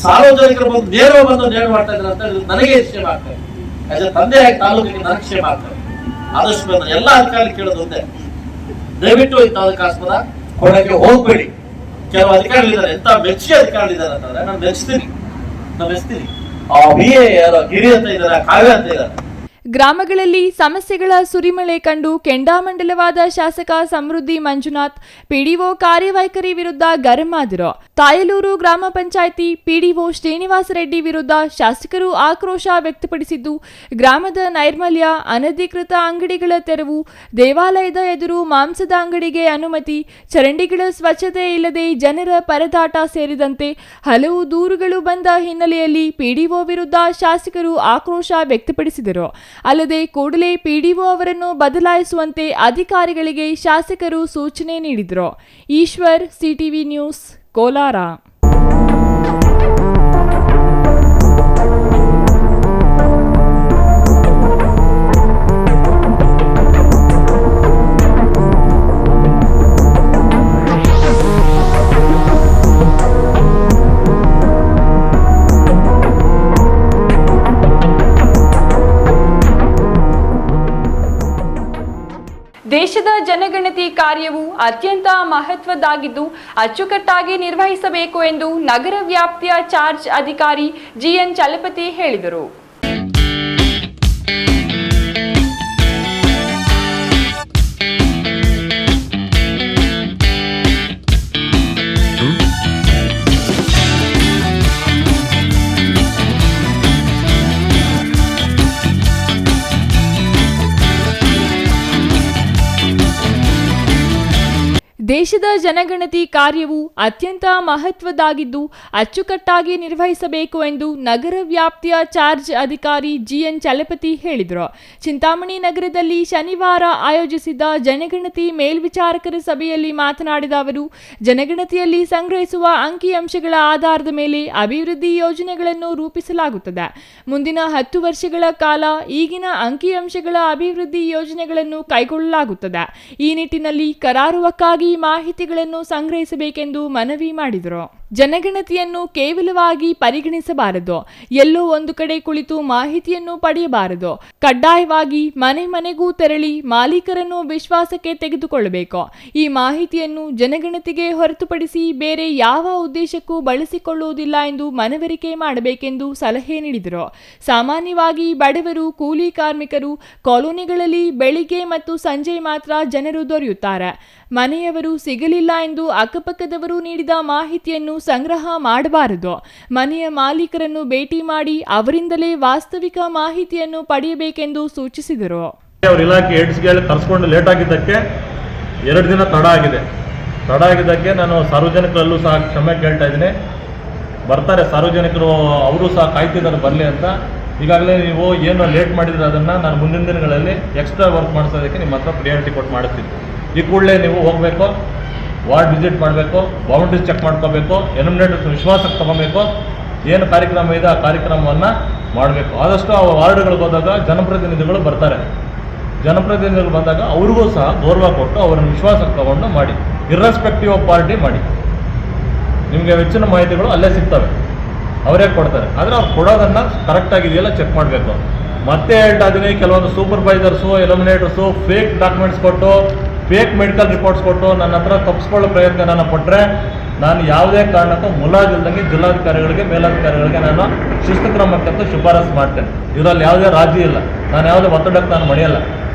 ಸಾರ್ವಜನಿಕರು ಬಂದು ನೇರವಾಗಿ ಬಂದು ನೇರ ಮಾಡ್ತಾ ಇದ್ದಾರೆ ಅಂತ ನನಗೆ ಕ್ಷೇಮ ಆಗ್ತದೆ. ಆಸ್ ಎ ತಂದೆಯಾಗಿ ತಾಲೂಕಿಗೆ ನನಗೆ ಕ್ಷೇಮ ಆಗ್ತದೆ. ಆದಷ್ಟು ಬಂದ ಎಲ್ಲ ಅಧಿಕಾರಿ ಕೇಳೋದು ಒಂದೇ, ದಯವಿಟ್ಟು ಇಂಥದಕ್ಕಾಸ್ಪದ ಕೊಡಕ್ಕೆ ಹೋಗ್ಬೇಡಿ. ಕೆಲವು ಅಧಿಕಾರಿಗಳಿದ್ದಾರೆ, ಎಂತ ಮೆಚ್ಚಿ ಅಧಿಕಾರಿಗಳಿದ್ದಾರೆ ಅಂತಂದ್ರೆ ನಾನು ಮೆಚ್ತೀನಿ. ಗಿರಿ ಅಂತ ಇದ್ದಾರೆ, ಕಾವ್ಯ ಅಂತ ಇದ್ದಾರೆ. ಗ್ರಾಮಗಳಲ್ಲಿ ಸಮಸ್ಯೆಗಳ ಸುರಿಮಳೆ ಕಂಡು ಕೆಂಡಾಮಂಡಲವಾದ ಶಾಸಕ ಸಮೃದ್ಧಿ ಮಂಜುನಾಥ್ ಪಿಡಿಒ ಕಾರ್ಯವೈಖರಿ ವಿರುದ್ಧ ಗರಂ ಆದರು. ತಾಯಲೂರು ಗ್ರಾಮ ಪಂಚಾಯಿತಿ ಪಿಡಿಒ ಶ್ರೀನಿವಾಸ ರೆಡ್ಡಿ ವಿರುದ್ಧ ಶಾಸಕರು ಆಕ್ರೋಶ ವ್ಯಕ್ತಪಡಿಸಿದ್ದು, ಗ್ರಾಮದ ನೈರ್ಮಲ್ಯ, ಅನಧಿಕೃತ ಅಂಗಡಿಗಳ ತೆರವು, ದೇವಾಲಯದ ಎದುರು ಮಾಂಸದ ಅಂಗಡಿಗೆ ಅನುಮತಿ, ಚರಂಡಿಗಳ ಸ್ವಚ್ಛತೆ ಇಲ್ಲದೆ ಜನರ ಪರದಾಟ ಸೇರಿದಂತೆ ಹಲವು ದೂರುಗಳು ಬಂದ ಹಿನ್ನೆಲೆಯಲ್ಲಿ ಪಿಡಿಒ ವಿರುದ್ಧ ಶಾಸಕರು ಆಕ್ರೋಶ ವ್ಯಕ್ತಪಡಿಸಿದರು. ಅಲ್ಲದೆ ಕೂಡಲೇ ಪಿಡಿಒ ಅವರನ್ನು ಬದಲಾಯಿಸುವಂತೆ ಅಧಿಕಾರಿಗಳಿಗೆ ಶಾಸಕರು ಸೂಚನೆ ನೀಡಿದರು. Eshwar, CTV news, Kolar. ದೇಶದ ಜನಗಣತಿ ಕಾರ್ಯವು ಅತ್ಯಂತ ಮಹತ್ವದ್ದಾಗಿದ್ದು ಅಚ್ಚುಕಟ್ಟಾಗಿ ನಿರ್ವಹಿಸಬೇಕು ಎಂದು ನಗರ ವ್ಯಾಪ್ತಿಯ ಚಾರ್ಜ್ ಅಧಿಕಾರಿ ಜಿಎನ್ ಚಲಪತಿ ಹೇಳಿದರು. ದೇಶದ ಜನಗಣತಿ ಕಾರ್ಯವು ಅತ್ಯಂತ ಮಹತ್ವದ್ದಾಗಿದ್ದು ಅಚ್ಚುಕಟ್ಟಾಗಿ ನಿರ್ವಹಿಸಬೇಕು ಎಂದು ನಗರ ವ್ಯಾಪ್ತಿಯ ಚಾರ್ಜ್ ಅಧಿಕಾರಿ ಜಿಎನ್ ಚಲಪತಿ ಹೇಳಿದರು. ಚಿಂತಾಮಣಿ ನಗರದಲ್ಲಿ ಶನಿವಾರ ಆಯೋಜಿಸಿದ್ದ ಜನಗಣತಿ ಮೇಲ್ವಿಚಾರಕರ ಸಭೆಯಲ್ಲಿ ಮಾತನಾಡಿದ ಅವರು, ಜನಗಣತಿಯಲ್ಲಿ ಸಂಗ್ರಹಿಸುವ ಅಂಕಿಅಂಶಗಳ ಆಧಾರದ ಮೇಲೆ ಅಭಿವೃದ್ಧಿ ಯೋಜನೆಗಳನ್ನು ರೂಪಿಸಲಾಗುತ್ತದೆ. ಮುಂದಿನ 10 ವರ್ಷಗಳ ಕಾಲ ಈಗಿನ ಅಂಕಿಅಂಶಗಳ ಅಭಿವೃದ್ಧಿ ಯೋಜನೆಗಳನ್ನು ಕೈಗೊಳ್ಳಲಾಗುತ್ತದೆ. ಈ ನಿಟ್ಟಿನಲ್ಲಿ ಕರಾರುವಕ್ಕಾಗಿ ಮಾಹಿತಿಗಳನ್ನು ಸಂಗ್ರಹಿಸಬೇಕೆಂದು ಮನವಿ ಮಾಡಿದರು. ಜನಗಣತಿಯನ್ನು ಕೇವಲವಾಗಿ ಪರಿಗಣಿಸಬಾರದು, ಎಲ್ಲೋ ಒಂದು ಕಡೆ ಕುಳಿತು ಮಾಹಿತಿಯನ್ನು ಪಡೆಯಬಾರದು. ಕಡ್ಡಾಯವಾಗಿ ಮನೆ ಮನೆಗೂ ತೆರಳಿ ಮಾಲೀಕರನ್ನು ವಿಶ್ವಾಸಕ್ಕೆ ತೆಗೆದುಕೊಳ್ಳಬೇಕು. ಈ ಮಾಹಿತಿಯನ್ನು ಜನಗಣತಿಗೆ ಹೊರತುಪಡಿಸಿ ಬೇರೆ ಯಾವ ಉದ್ದೇಶಕ್ಕೂ ಬಳಸಿಕೊಳ್ಳುವುದಿಲ್ಲ ಎಂದು ಮನವರಿಕೆ ಮಾಡಬೇಕೆಂದು ಸಲಹೆ ನೀಡಿದರು. ಸಾಮಾನ್ಯವಾಗಿ ಬಡವರು, ಕೂಲಿ ಕಾರ್ಮಿಕರು ಕಾಲೋನಿಗಳಲ್ಲಿ ಬೆಳಿಗ್ಗೆ ಮತ್ತು ಸಂಜೆ ಮಾತ್ರ ಜನರು ದೊರೆಯುತ್ತಾರೆ. ಮನೆಯವರು ಸಿಗಲಿಲ್ಲ ಎಂದು ಅಕ್ಕಪಕ್ಕದವರು ನೀಡಿದ ಮಾಹಿತಿಯನ್ನು ಸಂಗ್ರಹ ಮಾಡಬಾರದು. ಮನೆಯ ಮಾಲೀಕರನ್ನು ಭೇಟಿ ಮಾಡಿ ಅವರಿಂದಲೇ ವಾಸ್ತವಿಕ ಮಾಹಿತಿಯನ್ನು ಪಡೆಯಬೇಕೆಂದು ಸೂಚಿಸಿದರು. ಅವರ ಇಲಾಖೆ ಹೆಡ್ಸ್ಗೆ ಕರೆಸ್ಕೊಂಡು ಲೇಟ್ ಆಗಿದ್ದಕ್ಕೆ 2 ದಿನ ತಡ ಆಗಿದ್ದಕ್ಕೆ ನಾನು ಸಾರ್ವಜನಿಕರಲ್ಲೂ ಸಹ ಕ್ಷಮೆ ಕೇಳ್ತಾ ಇದ್ದೀನಿ. ಬರ್ತಾರೆ ಸಾರ್ವಜನಿಕರು, ಅವರು ಸಹ ಕಾಯ್ತಿದ್ದಾರೆ ಬರಲಿ ಅಂತ. ಈಗಾಗಲೇ ನೀವು ಏನು ಲೇಟ್ ಮಾಡಿದ್ರೆ ಅದನ್ನು ನಾನು ಮುಂದಿನ ದಿನಗಳಲ್ಲಿ ಎಕ್ಸ್ಟ್ರಾ ವರ್ಕ್ ಮಾಡಿಸೋದಕ್ಕೆ ನಿಮ್ಮ ಹತ್ರ ಪ್ರಿಯಾರಿಟಿ ಕೊಟ್ಟು ಮಾಡಿಸ್ತೀನಿ. ಈ ಕೂಡಲೇ ನೀವು ಹೋಗಬೇಕು, ವಾರ್ಡ್ ವಿಸಿಟ್ ಮಾಡಬೇಕು, ಬೌಂಡ್ರೀಸ್ ಚೆಕ್ ಮಾಡ್ಕೋಬೇಕು, ಎನಿಮಿನೇಟರ್ಸ್ ವಿಶ್ವಾಸಕ್ಕೆ ತಗೋಬೇಕು. ಏನು ಕಾರ್ಯಕ್ರಮ ಇದೆ ಆ ಕಾರ್ಯಕ್ರಮವನ್ನು ಮಾಡಬೇಕು. ಆದಷ್ಟು ಆ ವಾರ್ಡ್ಗಳಿಗೆ ಹೋದಾಗ ಜನಪ್ರತಿನಿಧಿಗಳು ಬರ್ತಾರೆ. ಜನಪ್ರತಿನಿಧಿಗಳು ಬಂದಾಗ ಅವ್ರಿಗೂ ಸಹ ಗೌರವ ಕೊಟ್ಟು ಅವರನ್ನು ವಿಶ್ವಾಸಕ್ಕೆ ತಗೊಂಡು ಮಾಡಿ. ಇರ್ರೆಸ್ಪೆಕ್ಟಿವ್ ಆಫ್ ಪಾರ್ಟಿ ಮಾಡಿ. ನಿಮಗೆ ಹೆಚ್ಚಿನ ಮಾಹಿತಿಗಳು ಅಲ್ಲೇ ಸಿಗ್ತವೆ, ಅವರೇ ಕೊಡ್ತಾರೆ. ಆದರೆ ಅವ್ರು ಕೊಡೋದನ್ನು ಕರೆಕ್ಟಾಗಿದೆಯಲ್ಲ ಚೆಕ್ ಮಾಡಬೇಕು. ಮತ್ತೆ ಹೇಳ್ತಾ ಇದ್ದೀನಿ, ಕೆಲವೊಂದು ಸೂಪರ್ವೈಸರ್ಸು, ಎಲಿಮಿನೇಟರ್ಸು ಫೇಕ್ ಡಾಕ್ಯುಮೆಂಟ್ಸ್ ಕೊಟ್ಟು, ಫೇಕ್ ಮೆಡಿಕಲ್ ರಿಪೋರ್ಟ್ಸ್ ಕೊಟ್ಟು ನನ್ನ ಹತ್ರ ತಪ್ಪಿಸ್ಕೊಳ್ಳೋ ಪ್ರಯತ್ನ ನಾನು ಪಟ್ಟರೆ ನಾನು ಯಾವುದೇ ಕಾರಣಕ್ಕೂ ಮುಲಾಜಿಲ್ದಂಗೆ ಜಿಲ್ಲಾಧಿಕಾರಿಗಳಿಗೆ, ಮೇಲಾಧಿಕಾರಿಗಳಿಗೆ ನಾನು ಶಿಸ್ತು ಕ್ರಮಕ್ಕಂತ ಶಿಫಾರಸು ಮಾಡ್ತೇನೆ. ಇದರಲ್ಲಿ ಯಾವುದೇ ರಾಜಿ ಇಲ್ಲ. ನಾನು ಯಾವುದೇ ಒತ್ತಡಕ್ಕೆ ನಾನು ಮಣಿಯಲ್ಲ.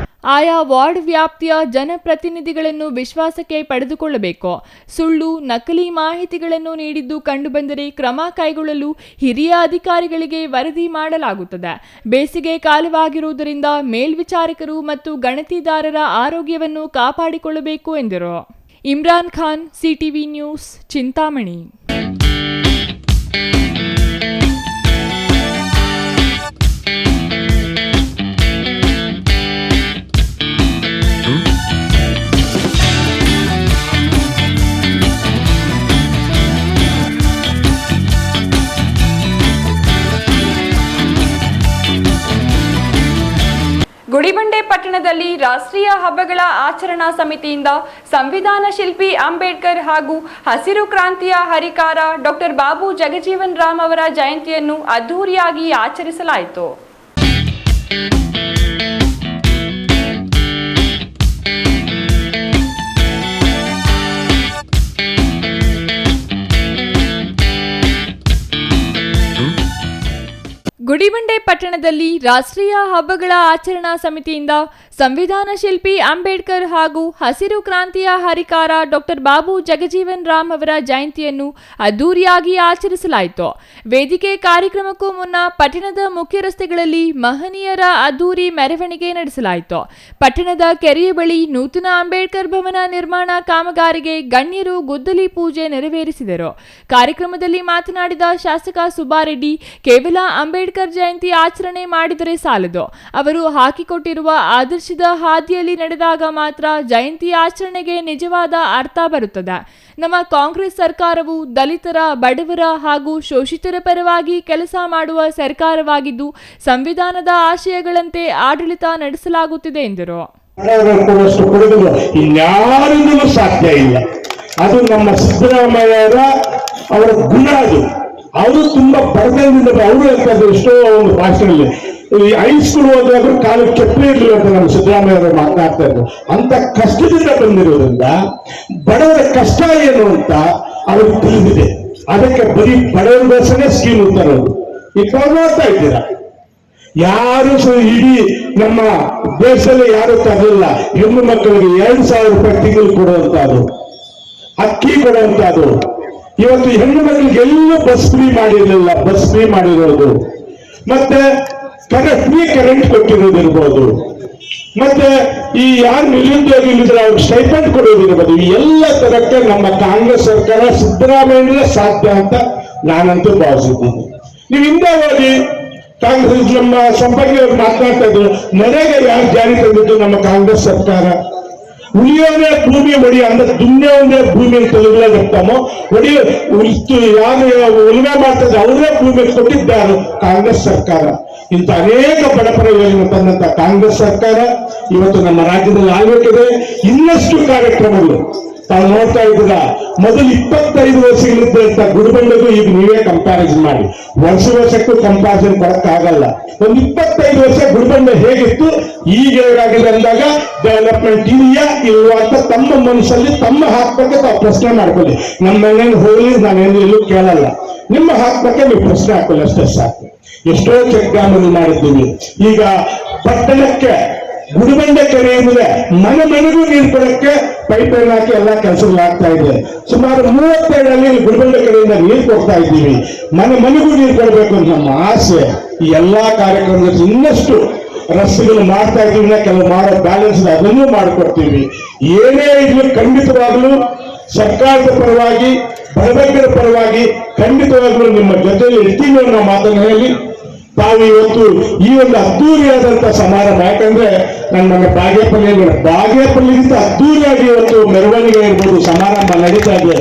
ಆಯಾ ವಾರ್ಡ್ ವ್ಯಾಪ್ತಿಯ ಜನಪ್ರತಿನಿಧಿಗಳನ್ನು ವಿಶ್ವಾಸಕ್ಕೆ ಪಡೆದುಕೊಳ್ಳಬೇಕು. ಸುಳ್ಳು, ನಕಲಿ ಮಾಹಿತಿಗಳನ್ನು ನೀಡಿದ್ದು ಕಂಡುಬಂದರೆ ಕ್ರಮ ಕೈಗೊಳ್ಳಲು ಹಿರಿಯ ಅಧಿಕಾರಿಗಳಿಗೆ ವರದಿ ಮಾಡಲಾಗುತ್ತದೆ. ಬೇಸಿಗೆ ಕಾಲವಾಗಿರುವುದರಿಂದ ಮೇಲ್ವಿಚಾರಕರು ಮತ್ತು ಗಣತಿದಾರರ ಆರೋಗ್ಯವನ್ನು ಕಾಪಾಡಿಕೊಳ್ಳಬೇಕು ಎಂದರು. Imran Khan, CTV news, Chintamani. ಪಟ್ಟಣದಲ್ಲಿ ರಾಷ್ಟ್ರೀಯ ಹಬ್ಬಗಳ ಆಚರಣಾ ಸಮಿತಿಯಿಂದ ಸಂವಿಧಾನ ಶಿಲ್ಪಿ ಅಂಬೇಡ್ಕರ್ ಹಾಗೂ ಹಸಿರು ಕ್ರಾಂತಿಯ ಹರಿಕಾರ ಡಾಕ್ಟರ್ ಬಾಬು ಜಗಜೀವನ್ ರಾಮ್ ಅವರ ಜಯಂತಿಯನ್ನು ಅದ್ದೂರಿಯಾಗಿ ಆಚರಿಸಲಾಯಿತು. ಗುಡಿಬಂಡೆ ಪಟ್ಟಣದಲ್ಲಿ ರಾಷ್ಟ್ರೀಯ ಹಬ್ಬಗಳ ಆಚರಣಾ ಸಮಿತಿಯಿಂದ ಸಂವಿಧಾನ ಶಿಲ್ಪಿ ಅಂಬೇಡ್ಕರ್ ಹಾಗೂ ಹಸಿರು ಕ್ರಾಂತಿಯ ಹರಿಕಾರ ಡಾಕ್ಟರ್ ಬಾಬು ಜಗಜೀವನ್ ರಾಮ್ ಅವರ ಜಯಂತಿಯನ್ನು ಅದ್ದೂರಿಯಾಗಿ ಆಚರಿಸಲಾಯಿತು. ವೇದಿಕೆ ಕಾರ್ಯಕ್ರಮಕ್ಕೂ ಮುನ್ನ ಪಟ್ಟಣದ ಮುಖ್ಯ ರಸ್ತೆಗಳಲ್ಲಿ ಮಹನೀಯರ ಅದ್ದೂರಿ ಮೆರವಣಿಗೆ ನಡೆಸಲಾಯಿತು. ಪಟ್ಟಣದ ಕೆರೆಯ ಬಳಿ ನೂತನ ಅಂಬೇಡ್ಕರ್ ಭವನ ನಿರ್ಮಾಣ ಕಾಮಗಾರಿಗೆ ಗಣ್ಯರು ಗುದ್ದಲಿ ಪೂಜೆ ನೆರವೇರಿಸಿದರು. ಕಾರ್ಯಕ್ರಮದಲ್ಲಿ ಮಾತನಾಡಿದ ಶಾಸಕ ಸುಬ್ಬಾರೆಡ್ಡಿ, ಕೇವಲ ಅಂಬೇಡ್ಕರ್ ಜಯಂತಿ ಆಚರಣೆ ಮಾಡಿದರೆ ಸಾಲದು, ಅವರು ಹಾಕಿಕೊಟ್ಟಿರುವ ಆದರ್ಶದ ಹಾದಿಯಲ್ಲಿ ನಡೆದಾಗ ಮಾತ್ರ ಜಯಂತಿ ಆಚರಣೆಗೆ ನಿಜವಾದ ಅರ್ಥ ಬರುತ್ತದೆ. ನಮ್ಮ ಕಾಂಗ್ರೆಸ್ ಸರ್ಕಾರವು ದಲಿತರ, ಬಡವರ ಹಾಗೂ ಶೋಷಿತರ ಪರವಾಗಿ ಕೆಲಸ ಮಾಡುವ ಸರ್ಕಾರವಾಗಿದ್ದು ಸಂವಿಧಾನದ ಆಶಯಗಳಂತೆ ಆಡಳಿತ ನಡೆಸಲಾಗುತ್ತಿದೆ ಎಂದರು. ಇನ್ಯಾರಿಂದಲೂ ಸಾಧ್ಯ ಇಲ್ಲ. ಅದು ನಮ್ಮ ಸಿದ್ದರಾಮಯ್ಯರ ಅವರ ಗುಣ. ಅವರು ತುಂಬಾ ಬಡತನದಿಂದ ಅವರು ಹೇಳ್ತಾರೆ ಎಷ್ಟೋ ಒಂದು ಭಾಷೆಯಲ್ಲಿ, ಈ ಹೈಸ್ಕೂಲ್ ಹೋದಾದ್ರೂ ಕಾಲು ಚಪ್ಪಲಿ ಇರಲಿಲ್ಲ ಅಂತ ನಮ್ಮ ಸಿದ್ದರಾಮಯ್ಯ ಅವರು ಮಾತನಾಡ್ತಾ ಇದ್ರು. ಅಂತ ಕಷ್ಟದಿಂದ ಬಂದಿರೋದ್ರಿಂದ ಬಡವರ ಕಷ್ಟ ಏನು ಅಂತ ಅವ್ರಿಗೆ ತಿಳಿದಿದೆ. ಅದಕ್ಕೆ ಬರೀ ಬಡವರಿಗೋಸ್ಕರ ಸ್ಕೀಮ್ ತರೋದು. ಈಗ ನೋಡ್ತಾ ಇದ್ದೀರಾ, ಯಾರು ಇಡೀ ನಮ್ಮ ದೇಶದಲ್ಲಿ ಯಾರು ತರಲಿಲ್ಲ. ಹೆಣ್ಣು ಮಕ್ಕಳಿಗೆ 2,000 ರೂಪಾಯಿ ತಿಂಗಳು ಕೊಡುವಂತಹದ್ದು, ಅಕ್ಕಿ ಕೊಡುವಂತಹದ್ದು. ಇವತ್ತು ಹೆಣ್ಣು ಮಕ್ಕಳಿಗೆ ಎಲ್ಲೂ ಬಸ್ ಫ್ರೀ ಮಾಡಿರಲಿಲ್ಲ, ಬಸ್ ಫ್ರೀ ಮಾಡಿರೋದು. ಮತ್ತೆ ಫ್ರೀ ಕರೆಂಟ್ ಕೊಟ್ಟಿರೋದಿರ್ಬೋದು. ಮತ್ತೆ ಈ ಯಾರು ನಿರುದ್ಯೋಗಿಗಳಿದ್ರೆ ಅವ್ರಿಗೆ ಸ್ಟೈಪೆಂಡ್ ಕೊಡೋದಿರ್ಬೋದು. ಈ ಎಲ್ಲ ತರಕ್ಕೆ ನಮ್ಮ ಕಾಂಗ್ರೆಸ್ ಸರ್ಕಾರ ಸಿದ್ದರಾಮಯ್ಯನೇ ಸಾಧ್ಯ ಅಂತ ನಾನಂತೂ ಭಾವಿಸಿದ್ದೀನಿ. ನೀವು ಹಿಂದೆ ಹೋಗಿ ಕಾಂಗ್ರೆಸ್ ನಮ್ಮ ಸಂಪರ್ಕ ಮಾತನಾಡ್ತಾ ಇದ್ರು, ನರೇಗಾ ಯಾರು ಜಾರಿ ತಂದಿದ್ದು ನಮ್ಮ ಕಾಂಗ್ರೆಸ್ ಸರ್ಕಾರ. ಉಳಿಯೋನೇ ಭೂಮಿ ಒಡಿ ಅಂದ್ರೆ ದುನ್ಯೋನೇ ಭೂಮಿಯನ್ನು ತೆಗೆದುಕೊಳ್ಳೋ ಒಡಿ ಯಾರು ಉಳುಮೆ ಮಾಡ್ತಾರೆ ಅವರೇ ಭೂಮಿ ಕೊಟ್ಟಿದ್ದಾರೆ ಕಾಂಗ್ರೆಸ್ ಸರ್ಕಾರ. ಇಂಥ ಅನೇಕ ಬಡಪರ ಯೋಜನೆ ತಂದಂತ ಕಾಂಗ್ರೆಸ್ ಸರ್ಕಾರ ಇವತ್ತು ನಮ್ಮ ರಾಜ್ಯದಲ್ಲಿ ಆಗಬೇಕಿದೆ. ಇನ್ನಷ್ಟು ಕಾರ್ಯಕ್ರಮಗಳು ತಾವು ನೋಡ್ತಾ ಇದ್ದೀರ. ಮೊದಲು 25 ವರ್ಷಗಳಿದ್ದಂತ ಗುಡಿಬಂಡೆಗೂ ಈಗ ನೀವೇ ಕಂಪ್ಯಾರಿಸನ್ ಮಾಡಿ. ವರ್ಷಕ್ಕೂ ಕಂಪ್ಯಾರಿಸನ್ ಕೊಡಕ್ಕಾಗಲ್ಲ. ಒಂದು 25 ವರ್ಷ ಗುಡಿಬಂಡೆ ಹೇಗಿತ್ತು, ಈಗ ಹೇಗಾಗಿದೆ ಅಂದಾಗ ಡೆವಲಪ್ಮೆಂಟ್ ಇದೆಯಾ ಇಲ್ವಾ ಅಂತ ತಮ್ಮ ಮನಸ್ಸಲ್ಲಿ ತಮ್ಮ ಹಾಕ್ಬೇಕು ತಾವು ಪ್ರಶ್ನೆ ಮಾಡ್ಕೊಳ್ಳಿ. ನಮ್ಮ ಮನೇಲಿ ಹೋಗ್ಲಿ ನಾನೇನು ಎಲ್ಲೂ ಕೇಳಲ್ಲ. ನಿಮ್ಮ ಹಾಕ್ಬೇಕೆ ನೀವು ಪ್ರಶ್ನೆ ಹಾಕೊಳ್ಳಿ, ಅಷ್ಟೇ ಸಾಕು. ಎಷ್ಟೋ ಚೆಕ್ ಡ್ಯಾಮ್ ಮಾಡಿದ್ದೀವಿ. ಈಗ ಪಟ್ಟಣಕ್ಕೆ ಗುಡಿಬಂಡೆ ಕೆರೆ ಏನಿದೆ ಮನೆ ಮನೆಗೂ ನೀರು ಕೊಡಕ್ಕೆ ಪೈಪ್ಲೈನ್ ಹಾಕಿ ಎಲ್ಲ ಕೆಲಸಗಳಾಗ್ತಾ ಇದೆ. ಸುಮಾರು 32 ಗುಡಿಬಂಡೆ ಕೆರೆಯಿಂದ ನೀರು ಕೊಡ್ತಾ ಇದ್ದೀವಿ. ಮನೆ ಮನೆಗೂ ನೀರು ಕೊಡಬೇಕು ಅಂತ ನಮ್ಮ ಆಸೆ. ಈ ಎಲ್ಲಾ ಕಾರ್ಯಕ್ರಮದಲ್ಲಿ ಇನ್ನಷ್ಟು ರಸ್ತೆಗಳು ಮಾಡ್ತಾ ಇದ್ದೀವಿ. ಕೆಲವು ಮಾಡೋ ಬ್ಯಾಲೆನ್ಸ್ ಅದನ್ನು ಮಾಡಿಕೊಡ್ತೀವಿ. ಏನೇ ಇದ್ರೂ ಖಂಡಿತವಾಗ್ಲೂ ಸರ್ಕಾರದ ಪರವಾಗಿ, ಬಡಬಗ್ಗರ ಪರವಾಗಿ ಖಂಡಿತವಾಗ್ಲೂ ನಿಮ್ಮ ಜೊತೆಯಲ್ಲಿ ಇರ್ತೀವಿ ಅನ್ನೋ ಮಾತನ್ನು ಹೇಳಿ ತಾವು ಇವತ್ತು ಈ ಒಂದು ಅದ್ದೂರಿಯಾದಂತ ಸಮಾರಂಭ, ಯಾಕಂದ್ರೆ ನನ್ನ ಬಾಗೇಪಲ್ಲಿಗಿಂತ ಅದ್ದೂರಿಯಾಗಿ ಇವತ್ತು ಮೆರವಣಿಗೆ ಇರ್ಬೋದು, ಸಮಾರಂಭ ನಡೀತಾ ಇದೆ.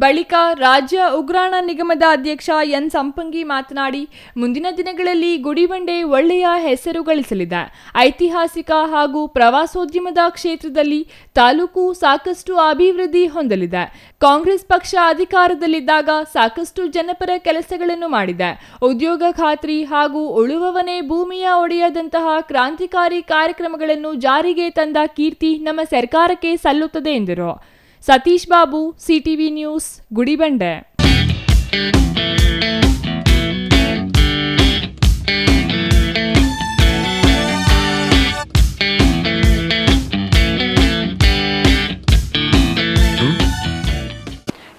ಬಳಿಕ ರಾಜ್ಯ ಉಗ್ರಾಣ ನಿಗಮದ ಅಧ್ಯಕ್ಷ ಎನ್ ಸಂಪಂಗಿ ಮಾತನಾಡಿ, ಮುಂದಿನ ದಿನಗಳಲ್ಲಿ ಗುಡಿಬಂಡೆ ಒಳ್ಳೆಯ ಹೆಸರು ಗಳಿಸಲಿದೆ. ಐತಿಹಾಸಿಕ ಹಾಗೂ ಪ್ರವಾಸೋದ್ಯಮದ ಕ್ಷೇತ್ರದಲ್ಲಿ ತಾಲೂಕು ಸಾಕಷ್ಟು ಅಭಿವೃದ್ಧಿ ಹೊಂದಲಿದೆ. ಕಾಂಗ್ರೆಸ್ ಪಕ್ಷ ಅಧಿಕಾರದಲ್ಲಿದ್ದಾಗ ಸಾಕಷ್ಟು ಜನಪರ ಕೆಲಸಗಳನ್ನು ಮಾಡಿದೆ. ಉದ್ಯೋಗ ಖಾತ್ರಿ ಹಾಗೂ ಉಳುವವನೇ ಭೂಮಿಯ ಒಡೆಯದಂತಹ ಕ್ರಾಂತಿಕಾರಿ ಕಾರ್ಯಕ್ರಮಗಳನ್ನು ಜಾರಿಗೆ ತಂದ ಕೀರ್ತಿ ನಮ್ಮ ಸರ್ಕಾರಕ್ಕೆ ಸಲ್ಲುತ್ತದೆ ಎಂದರು. Satish Babu, CTV news, Gudibande.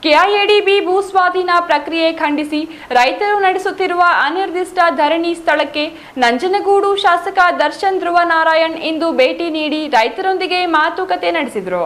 KIADB ಭೂಸ್ವಾಧೀನ ಪ್ರಕ್ರಿಯೆ ಖಂಡಿಸಿ ರೈತರು ನಡೆಸುತ್ತಿರುವ ಅನಿರ್ದಿಷ್ಟ ಧರಣಿ ಸ್ಥಳಕ್ಕೆ ನಂಜನಗೂಡು ಶಾಸಕ ದರ್ಶನ್ ಧ್ರುವ ನಾರಾಯಣ್ ಇಂದು ಭೇಟಿ ನೀಡಿ ರೈತರೊಂದಿಗೆ ಮಾತುಕತೆ ನಡೆಸಿದರು.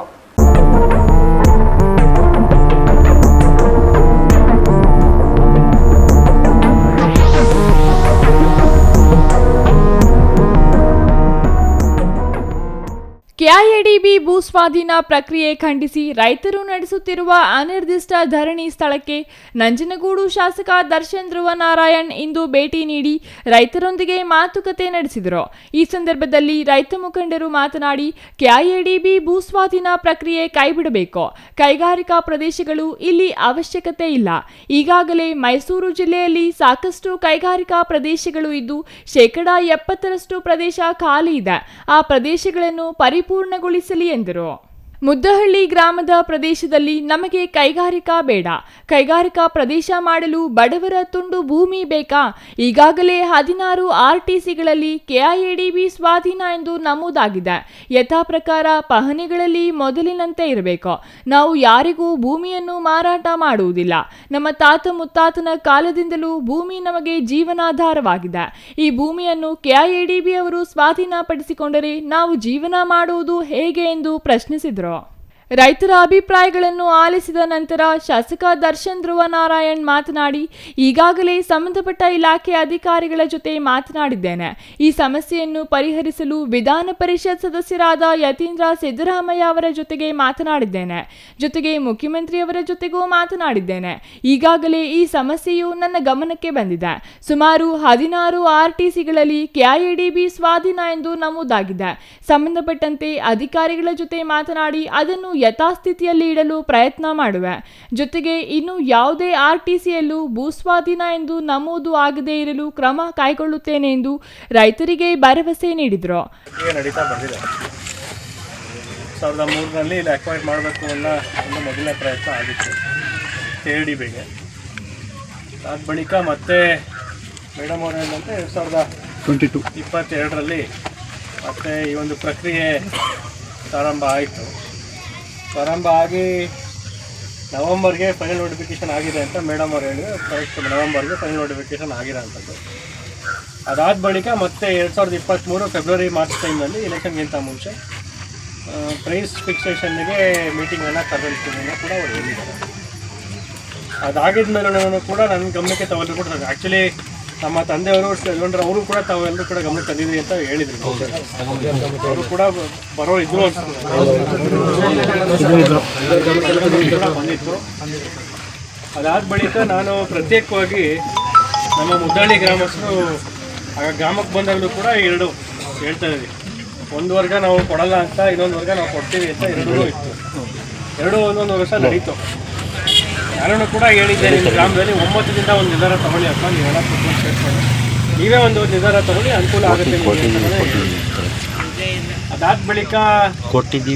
ಕೆಐಎಡಿಬಿ ಭೂ ಸ್ವಾಧೀನ ಪ್ರಕ್ರಿಯೆ ಖಂಡಿಸಿ ರೈತರು ನಡೆಸುತ್ತಿರುವ ಅನಿರ್ದಿಷ್ಟ ಧರಣಿ ಸ್ಥಳಕ್ಕೆ ನಂಜನಗೂಡು ಶಾಸಕ ದರ್ಶನ್ ಧ್ರುವನಾರಾಯಣ್ ಇಂದು ಭೇಟಿ ನೀಡಿ ರೈತರೊಂದಿಗೆ ಮಾತುಕತೆ ನಡೆಸಿದರು. ಈ ಸಂದರ್ಭದಲ್ಲಿ ರೈತ ಮುಖಂಡರು ಮಾತನಾಡಿ, ಕೆಐಎಡಿಬಿ ಭೂ ಸ್ವಾಧೀನ ಪ್ರಕ್ರಿಯೆ ಕೈಬಿಡಬೇಕು. ಕೈಗಾರಿಕಾ ಪ್ರದೇಶಗಳು ಇಲ್ಲಿ ಅವಶ್ಯಕತೆ ಇಲ್ಲ. ಈಗಾಗಲೇ ಮೈಸೂರು ಜಿಲ್ಲೆಯಲ್ಲಿ ಸಾಕಷ್ಟು ಕೈಗಾರಿಕಾ ಪ್ರದೇಶಗಳು ಇದ್ದು 70% ಪ್ರದೇಶ ಖಾಲಿ ಇದೆ. ಆ ಪ್ರದೇಶಗಳನ್ನು ಪರಿಪೂರ್ಣಗೊಳಿಸಲಿ ಎಂದರು. ಮುದ್ದಹಳ್ಳಿ ಗ್ರಾಮದ ಪ್ರದೇಶದಲ್ಲಿ ನಮಗೆ ಕೈಗಾರಿಕಾ ಬೇಡ. ಕೈಗಾರಿಕಾ ಪ್ರದೇಶ ಮಾಡಲು ಬಡವರ ತುಂಡು ಭೂಮಿ ಬೇಕಾ? ಈಗಾಗಲೇ 16 ಆರ್ಟಿಸಿಗಳಲ್ಲಿ ಕೆಐಎಡಿಬಿ ಸ್ವಾಧೀನ ಎಂದು ನಮೂದಾಗಿದೆ. ಯಥಾ ಪ್ರಕಾರ ಪಹಣಿಗಳಲ್ಲಿ ಮೊದಲಿನಂತೆ ಇರಬೇಕು. ನಾವು ಯಾರಿಗೂ ಭೂಮಿಯನ್ನು ಮಾರಾಟ ಮಾಡುವುದಿಲ್ಲ. ನಮ್ಮ ತಾತ ಮುತ್ತಾತನ ಕಾಲದಿಂದಲೂ ಭೂಮಿ ನಮಗೆ ಜೀವನಾಧಾರವಾಗಿದೆ. ಈ ಭೂಮಿಯನ್ನು ಕೆಐಎಡಿಬಿ ಅವರು ಸ್ವಾಧೀನಪಡಿಸಿಕೊಂಡರೆ ನಾವು ಜೀವನ ಮಾಡುವುದು ಹೇಗೆ ಎಂದು ಪ್ರಶ್ನಿಸಿದರು. ರೈತರ ಅಭಿಪ್ರಾಯಗಳನ್ನು ಆಲಿಸಿದ ನಂತರ ಶಾಸಕ ದರ್ಶನ್ ಧ್ರುವನಾರಾಯಣ್ ಮಾತನಾಡಿ, ಈಗಾಗಲೇ ಸಂಬಂಧಪಟ್ಟ ಇಲಾಖೆ ಅಧಿಕಾರಿಗಳ ಜೊತೆ ಮಾತನಾಡಿದ್ದೇನೆ. ಈ ಸಮಸ್ಯೆಯನ್ನು ಪರಿಹರಿಸಲು ವಿಧಾನ ಪರಿಷತ್ ಸದಸ್ಯರಾದ ಯತೀಂದ್ರ ಸಿದ್ದರಾಮಯ್ಯ ಅವರ ಜೊತೆಗೆ ಮಾತನಾಡಿದ್ದೇನೆ. ಜೊತೆಗೆ ಮುಖ್ಯಮಂತ್ರಿಯವರ ಜೊತೆಗೂ ಮಾತನಾಡಿದ್ದೇನೆ. ಈಗಾಗಲೇ ಈ ಸಮಸ್ಯೆಯು ನನ್ನ ಗಮನಕ್ಕೆ ಬಂದಿದೆ. ಸುಮಾರು 16 ಆರ್ಟಿಸಿಗಳಲ್ಲಿ ಕೆಐಎಡಿಬಿ ಸ್ವಾಧೀನ ಎಂದು ನಮೂದಾಗಿದೆ. ಸಂಬಂಧಪಟ್ಟಂತೆ ಅಧಿಕಾರಿಗಳ ಜೊತೆ ಮಾತನಾಡಿ ಅದನ್ನು ಯಥಾಸ್ಥಿತಿಯಲ್ಲಿ ಇಡಲು ಪ್ರಯತ್ನ ಮಾಡುವೆ. ಜೊತೆಗೆ ಇನ್ನು ಯಾವುದೇ ಆರ್ಟಿಸಿಯಲ್ಲೂ ಭೂಸ್ವಾಧೀನ ಎಂದು ನಮೂದು ಆಗದೇ ಇರಲು ಕ್ರಮ ಕೈಗೊಳ್ಳುತ್ತೇನೆ ಎಂದು ರೈತರಿಗೆ ಭರವಸೆ ನೀಡಿದರು. ನಡೀತಾ ಬಂದಿದೆ. 2003ರಲ್ಲಿ ಇಲ್ಲಿ ಅಕ್ವೈರ್ ಮಾಡಬೇಕು ಅನ್ನೋ ಒಂದು ಮೊದಲನೇ ಪ್ರಯತ್ನ ಆಗಿತ್ತು ಕೆಐಎಡಿಬಿಗೆ. ಅದ ಬಳಿಕ ಮತ್ತೆ ಮೇಡಮ್ ಅವರು ಏನಂದರೆ 2022ರಲ್ಲಿ ಮತ್ತೆ ಈ ಒಂದು ಪ್ರಕ್ರಿಯೆ ಪ್ರಾರಂಭ ಆಯಿತು. ಪ್ರಾರಂಭ ಆಗಿ ನವಂಬರ್ಗೆ ಫೈನಲ್ ನೋಟಿಫಿಕೇಷನ್ ಆಗಿದೆ ಅಂತ ಮೇಡಮ್ ಅವ್ರು ಹೇಳಿದ್ರು. ಕರೆಕ್ಟ್ ನವಂಬರ್ಗೆ ಫೈನಲ್ ನೋಟಿಫಿಕೇಷನ್ ಆಗಿರೋಂಥದ್ದು. ಅದಾದ ಬಳಿಕ ಮತ್ತೆ 2023 ಫೆಬ್ರವರಿ ಮಾರ್ಚ್ ಟೈಮ್ನಲ್ಲಿ ಎಲೆಕ್ಷನ್ಗಿಂತ ಮುಂಚೆ ಪ್ರೈಸ್ ಫಿಕ್ಸೇಷನ್ಗೆ ಮೀಟಿಂಗನ್ನು ಕರೆದಿರ್ತೀನಿ ಕೂಡ ಅವರು ಹೇಳಿದ್ದಾರೆ. ಅದಾಗಿದ ಮೇಲೂ ಕೂಡ ನನ್ನ ಗಮನಕ್ಕೆ ತಾವೆಲ್ಲರೂ ಕೂಡ ಆ್ಯಕ್ಚುಲಿ ನಮ್ಮ ತಂದೆಯವರು ಅವರು ಕೂಡ ತಾವೆಲ್ಲರೂ ಕೂಡ ಗಮನಕ್ಕೆ ತಂದಿದ್ರಿ ಅಂತ ಹೇಳಿದ್ರು. ಅವರು ಕೂಡ ಬರೋ ಇದ್ರು ಬಂದಿತ್ತು. ಅದಾದ ಬಳಿಕ ನಾನು ಪ್ರತ್ಯೇಕವಾಗಿ ನಮ್ಮ ಮುದ್ದಹಳ್ಳಿ ಗ್ರಾಮಸ್ಥರು ಗ್ರಾಮಕ್ಕೆ ಬಂದಾಗಲೂ ಕೂಡ ಎರಡು ಹೇಳ್ತಾ ಇದ್ವಿ. ಒಂದು ವರ್ಗ ನಾವು ಕೊಡಲ್ಲ ಅಂತ, ಇನ್ನೊಂದು ವರ್ಗ ನಾವು ಕೊಡ್ತೀವಿ ಅಂತ ಎರಡೂ ಇತ್ತು. ಒಂದೊಂದು ವರ್ಷ ನಡೀತು. ನಾನು ಕೂಡ ಹೇಳಿದ್ದೆ, ನಿಮ್ಮ ಗ್ರಾಮದಲ್ಲಿ 9 ದಿನ ಒಂದು ನಿರ್ಧಾರ ತಗೊಳ್ಳಿ ಅಪ್ಪ, ನೀವೆಲ್ಲ ಸೇರ್ಕೊಂಡು ನೀವೇ ಒಂದು ನಿರ್ಧಾರ ತಗೊಳ್ಳಿ, ಅನುಕೂಲ ಆಗುತ್ತೆ. ಅದಾದ ಬಳಿಕ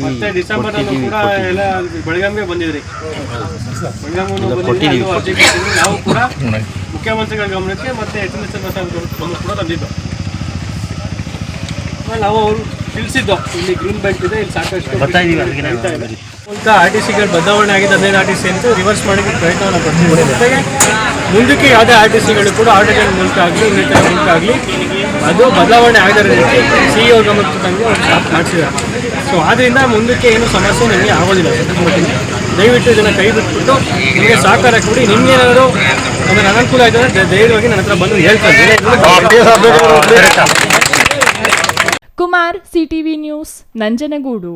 ಮತ್ತೆ ಡಿಸೆಂಬರ್ನಲ್ಲೂ ಕೂಡ ಎಲ್ಲ ಬೆಳಗಾವಿಗೆ ಬಂದಿದ್ರಿ. ಬೆಳಗಾವಿಗೂ ಬಂದಿದ್ವಿ. ಅರ್ಜಿ ಕೊಟ್ಟಿದ್ವಿ. ನಾವು ಕೂಡ ಮುಖ್ಯಮಂತ್ರಿಗಳ ಗಮನಕ್ಕೆ ಮತ್ತೆ ಗಮನ ಕೂಡ ತಂದಿದ್ದು. ನಾವು ಅವರು ತಿಳಿಸಿದ್ದು, ಇಲ್ಲಿ ಗ್ರೀನ್ ಬೆಲ್ಟ್ ಇದೆ, ಇಲ್ಲಿ ಸಾಕಷ್ಟು ಅಂತ ಆರ್ಟಿಸಿಗಳು ಬದಲಾವಣೆ ಆಗಿದೆ. 15 ಆರ್ಟಿಸಿ ಅಂತ ರಿವರ್ಸ್ ಮಾಡೋಕ್ಕೆ ಪ್ರಯತ್ನವನ್ನು ಪಡ್ತಿದ್ದೀವಿ. ಜೊತೆಗೆ ಮುಂದಕ್ಕೆ ಯಾವುದೇ ಆರ್ಟಿಸಿಗಳು ಕೂಡ ಆರ್ಟಿಗಳ ಮೂಲಕ ಆಗಲಿ ಇನ್ನಿತರ ಮೂಲಕ ಆಗಲಿ ಅದು ಬದಲಾವಣೆ ಆಗದ ರೀತಿ CEO ಗಮನಕ್ಕೆ ತಂದು ಅವ್ರು ಸ್ಟಾಪ್ ಮಾಡಿಸಿದ್ದಾರೆ. ಸೊ ಆದ್ದರಿಂದ ಮುಂದಕ್ಕೆ ಏನು ಸಮಸ್ಯೆ ನಿಮಗೆ ಆಗೋದಿಲ್ಲ. ದಯವಿಟ್ಟು ಇದನ್ನು ಕೈ ಬಿಟ್ಬಿಟ್ಟು ನಿಮಗೆ ಸಹಕಾರ ಕೊಡಿ. ನಿಮಗೇನಾದರೂ ಅದರ ಅನುಕೂಲ ಆಯಿತು ಧೈರ್ಯವಾಗಿ ನನ್ನ ಹತ್ರ ಬಂದು ಹೇಳ್ತಾರೆ. Kumar, CTV news, Nanjangud.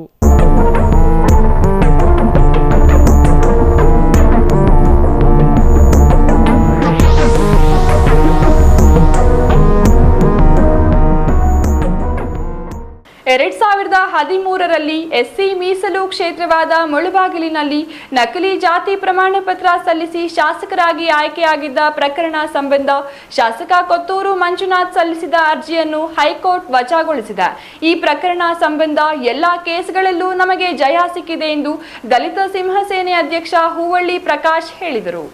ಎರಡ್ 2013ರಲ್ಲಿ ಎಸ್ಸಿ ಮೀಸಲು ಕ್ಷೇತ್ರವಾದ ಮುಳಬಾಗಿಲಿನಲ್ಲಿ ನಕಲಿ ಜಾತಿ ಪ್ರಮಾಣ ಪತ್ರ ಸಲ್ಲಿಸಿ ಶಾಸಕರಾಗಿ ಆಯ್ಕೆಯಾಗಿದ್ದ ಪ್ರಕರಣ ಸಂಬಂಧ ಶಾಸಕ ಕೊತ್ತೂರು ಮಂಜುನಾಥ್ ಸಲ್ಲಿಸಿದ ಅರ್ಜಿಯನ್ನು ಹೈಕೋರ್ಟ್ ವಜಾಗೊಳಿಸಿದೆ. ಈ ಪ್ರಕರಣ ಸಂಬಂಧ ಎಲ್ಲಾ ಕೇಸ್ಗಳಲ್ಲೂ ನಮಗೆ ಜಯ ಸಿಕ್ಕಿದೆ ಎಂದು ದಲಿತ ಸಿಂಹ ಸೇನೆ ಅಧ್ಯಕ್ಷ ಹೂವಳ್ಳಿ ಪ್ರಕಾಶ್ ಹೇಳಿದರು.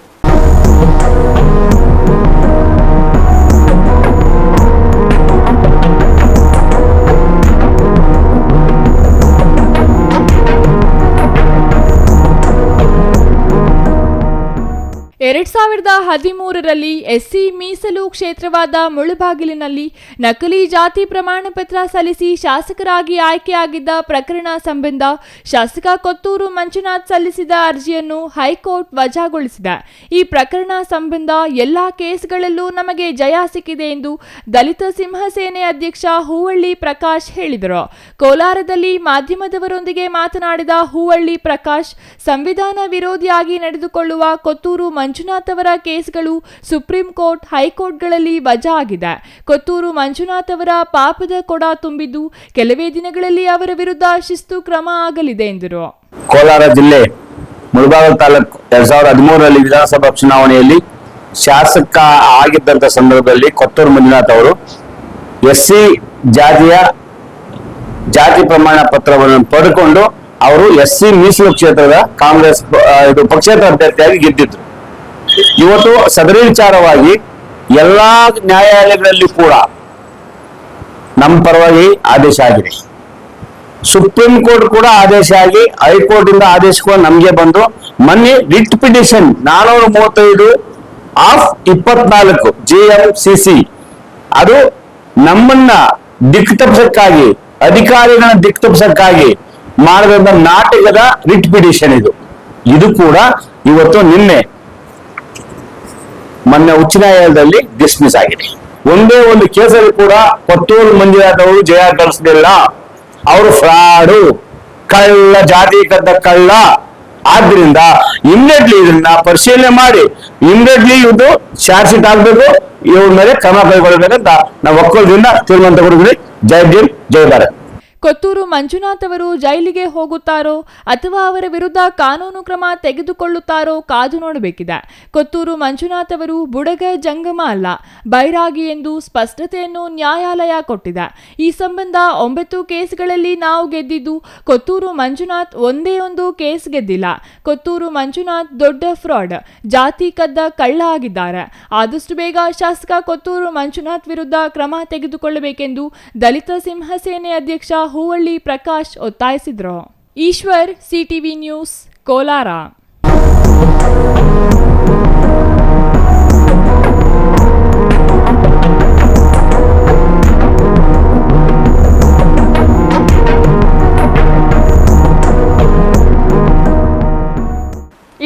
2013ರಲ್ಲಿ ಎಸ್ಸಿ ಮೀಸಲು ಕ್ಷೇತ್ರವಾದ ಮುಳಬಾಗಿಲಿನಲ್ಲಿ ನಕಲಿ ಜಾತಿ ಪ್ರಮಾಣ ಪತ್ರ ಸಲ್ಲಿಸಿ ಶಾಸಕರಾಗಿ ಆಯ್ಕೆಯಾಗಿದ್ದ ಪ್ರಕರಣ ಸಂಬಂಧ ಶಾಸಕ ಕೊತ್ತೂರು ಮಂಜುನಾಥ್ ಸಲ್ಲಿಸಿದ ಅರ್ಜಿಯನ್ನು ಹೈಕೋರ್ಟ್ ವಜಾಗೊಳಿಸಿದೆ. ಈ ಪ್ರಕರಣ ಸಂಬಂಧ ಎಲ್ಲಾ ಕೇಸ್ಗಳಲ್ಲೂ ನಮಗೆ ಜಯ ಸಿಕ್ಕಿದೆ ಎಂದು ದಲಿತ ಸಿಂಹಸೇನೆ ಅಧ್ಯಕ್ಷ ಹೂವಳ್ಳಿ ಪ್ರಕಾಶ್ ಹೇಳಿದರು. ಕೋಲಾರದಲ್ಲಿ ಮಾಧ್ಯಮದವರೊಂದಿಗೆ ಮಾತನಾಡಿದ ಹೂವಳ್ಳಿ ಪ್ರಕಾಶ್, ಸಂವಿಧಾನ ವಿರೋಧಿಯಾಗಿ ನಡೆದುಕೊಳ್ಳುವ ಕೊತ್ತೂರು ಮಂಜುನಾಥ್ ಅವರ ಕೇಸ್ಗಳು ಸುಪ್ರೀಂ ಕೋರ್ಟ್, ಹೈಕೋರ್ಟ್ಗಳಲ್ಲಿ ವಜಾ ಆಗಿದೆ. ಕೊತ್ತೂರು ಮಂಜುನಾಥ್ ಅವರ ಪಾಪದ ಕೊಡ ತುಂಬಿದ್ದು ಕೆಲವೇ ದಿನಗಳಲ್ಲಿ ಅವರ ವಿರುದ್ಧ ಶಿಸ್ತು ಕ್ರಮ ಆಗಲಿದೆ ಎಂದರು. ಕೋಲಾರ ಜಿಲ್ಲೆ ಮುಳಬಾಗಿಲು ತಾಲೂಕು 2013ರಲ್ಲಿ ವಿಧಾನಸಭಾ ಚುನಾವಣೆಯಲ್ಲಿ ಶಾಸಕ ಆಗಿದ್ದಂತ ಸಂದರ್ಭದಲ್ಲಿ ಕೊತ್ತೂರು ಮಂಜುನಾಥ್ ಅವರು ಎಸ್ಸಿ ಜಾತಿ ಪ್ರಮಾಣ ಪತ್ರವನ್ನು ಪಡೆದುಕೊಂಡು ಅವರು ಎಸ್ಸಿ ಮೀಸಲು ಕ್ಷೇತ್ರದ ಕಾಂಗ್ರೆಸ್ ಪಕ್ಷೇತರ ಅಭ್ಯರ್ಥಿಯಾಗಿ ಗೆದ್ದಿದ್ರು. ಇವತ್ತು ಸದರಿ ವಿಚಾರವಾಗಿ ಎಲ್ಲಾ ನ್ಯಾಯಾಲಯಗಳಲ್ಲಿ ಕೂಡ ನಮ್ಮ ಪರವಾಗಿ ಆದೇಶ ಆಗಿದೆ. ಸುಪ್ರೀಂ ಕೋರ್ಟ್ ಕೂಡ ಆದೇಶ ಆಗಿ ಹೈಕೋರ್ಟ್ ಇಂದ ಆದೇಶ ಕೂಡ ನಮಗೆ ಬಂದು ಮೊನ್ನೆ ರಿಟ್ ಪಿಟಿಷನ್ 435/24 GMCC ಅದು ನಮ್ಮನ್ನ ದಿಕ್ತಪ್ಸಕ್ಕಾಗಿ, ಅಧಿಕಾರಿಗಳ ದಿಕ್ತಪ್ಸಕ್ಕಾಗಿ ಮಾಡಿದ ನಾಟಕದ ರಿಟ್ ಪಿಟಿಷನ್ ಇದು ಕೂಡ ಇವತ್ತು ಮೊನ್ನೆ ಉಚ್ಚ ನ್ಯಾಯಾಲಯದಲ್ಲಿ ಡಿಸ್ಮಿಸ್ ಆಗಿದೆ. ಒಂದೇ ಒಂದು ಕೇಸಲ್ಲಿ ಕೂಡ ಕೊತ್ತೂರು ಮಂಜುನಾಥ್ ಅವರು ಜಯ ಗಳಿಸಲಿಲ್ಲ. ಅವರು ಫ್ರಾಡು, ಕಳ್ಳ, ಜಾತಿ ಕದ್ದ ಕಳ್ಳ. ಆದ್ರಿಂದ ಇಮ್ಮಿಡಿಯೇಟ್ಲಿ ಇದನ್ನ ಪರಿಶೀಲನೆ ಮಾಡಿ ಇಮ್ಮಿಡಿಯೇಟ್ಲಿ ಇದು ಚಾರ್ಜ್ ಶೀಟ್ ಆಗ್ಬೇಕು, ಇವ್ರ ಮೇಲೆ ಕ್ರಮ ಕೈಗೊಳ್ಳಬೇಕಂತ ನಾವು ಒಕ್ಕೂಟದಿಂದ ತೀರ್ಮಾನ ತಗೊಂಡಿದ್ವಿ. ಜೈ ಭೀಮ್, ಜೈ ಭಾರತ್. ಕೊತ್ತೂರು ಮಂಜುನಾಥ್ ಅವರು ಜೈಲಿಗೆ ಹೋಗುತ್ತಾರೋ ಅಥವಾ ಅವರ ವಿರುದ್ಧ ಕಾನೂನು ಕ್ರಮ ತೆಗೆದುಕೊಳ್ಳುತ್ತಾರೋ ಕಾದು ನೋಡಬೇಕಿದೆ. ಕೊತ್ತೂರು ಮಂಜುನಾಥ್ ಅವರು ಬುಡಗ ಜಂಗಮ ಅಲ್ಲ, ಬೈರಾಗಿ ಎಂದು ಸ್ಪಷ್ಟತೆಯನ್ನು ನ್ಯಾಯಾಲಯ ಕೊಟ್ಟಿದೆ. ಈ ಸಂಬಂಧ 9 ಕೇಸ್ಗಳಲ್ಲಿ ನಾವು ಗೆದ್ದಿದ್ದು, ಕೊತ್ತೂರು ಮಂಜುನಾಥ್ ಒಂದೇ ಒಂದು ಕೇಸ್ ಗೆದ್ದಿಲ್ಲ. ಕೊತ್ತೂರು ಮಂಜುನಾಥ್ ದೊಡ್ಡ ಫ್ರಾಡ್, ಜಾತಿ ಕದ್ದ ಕಳ್ಳ ಆಗಿದ್ದಾರೆ. ಆದಷ್ಟು ಬೇಗ ಶಾಸಕ ಕೊತ್ತೂರು ಮಂಜುನಾಥ್ ವಿರುದ್ಧ ಕ್ರಮ ತೆಗೆದುಕೊಳ್ಳಬೇಕೆಂದು ದಲಿತ ಸಿಂಹಸೇನೆ ಅಧ್ಯಕ್ಷ ಹೂವಳ್ಳಿ ಪ್ರಕಾಶ್ ಒತ್ತಾಯಿಸಿದರು. Eshwar, CTV news, Kolar.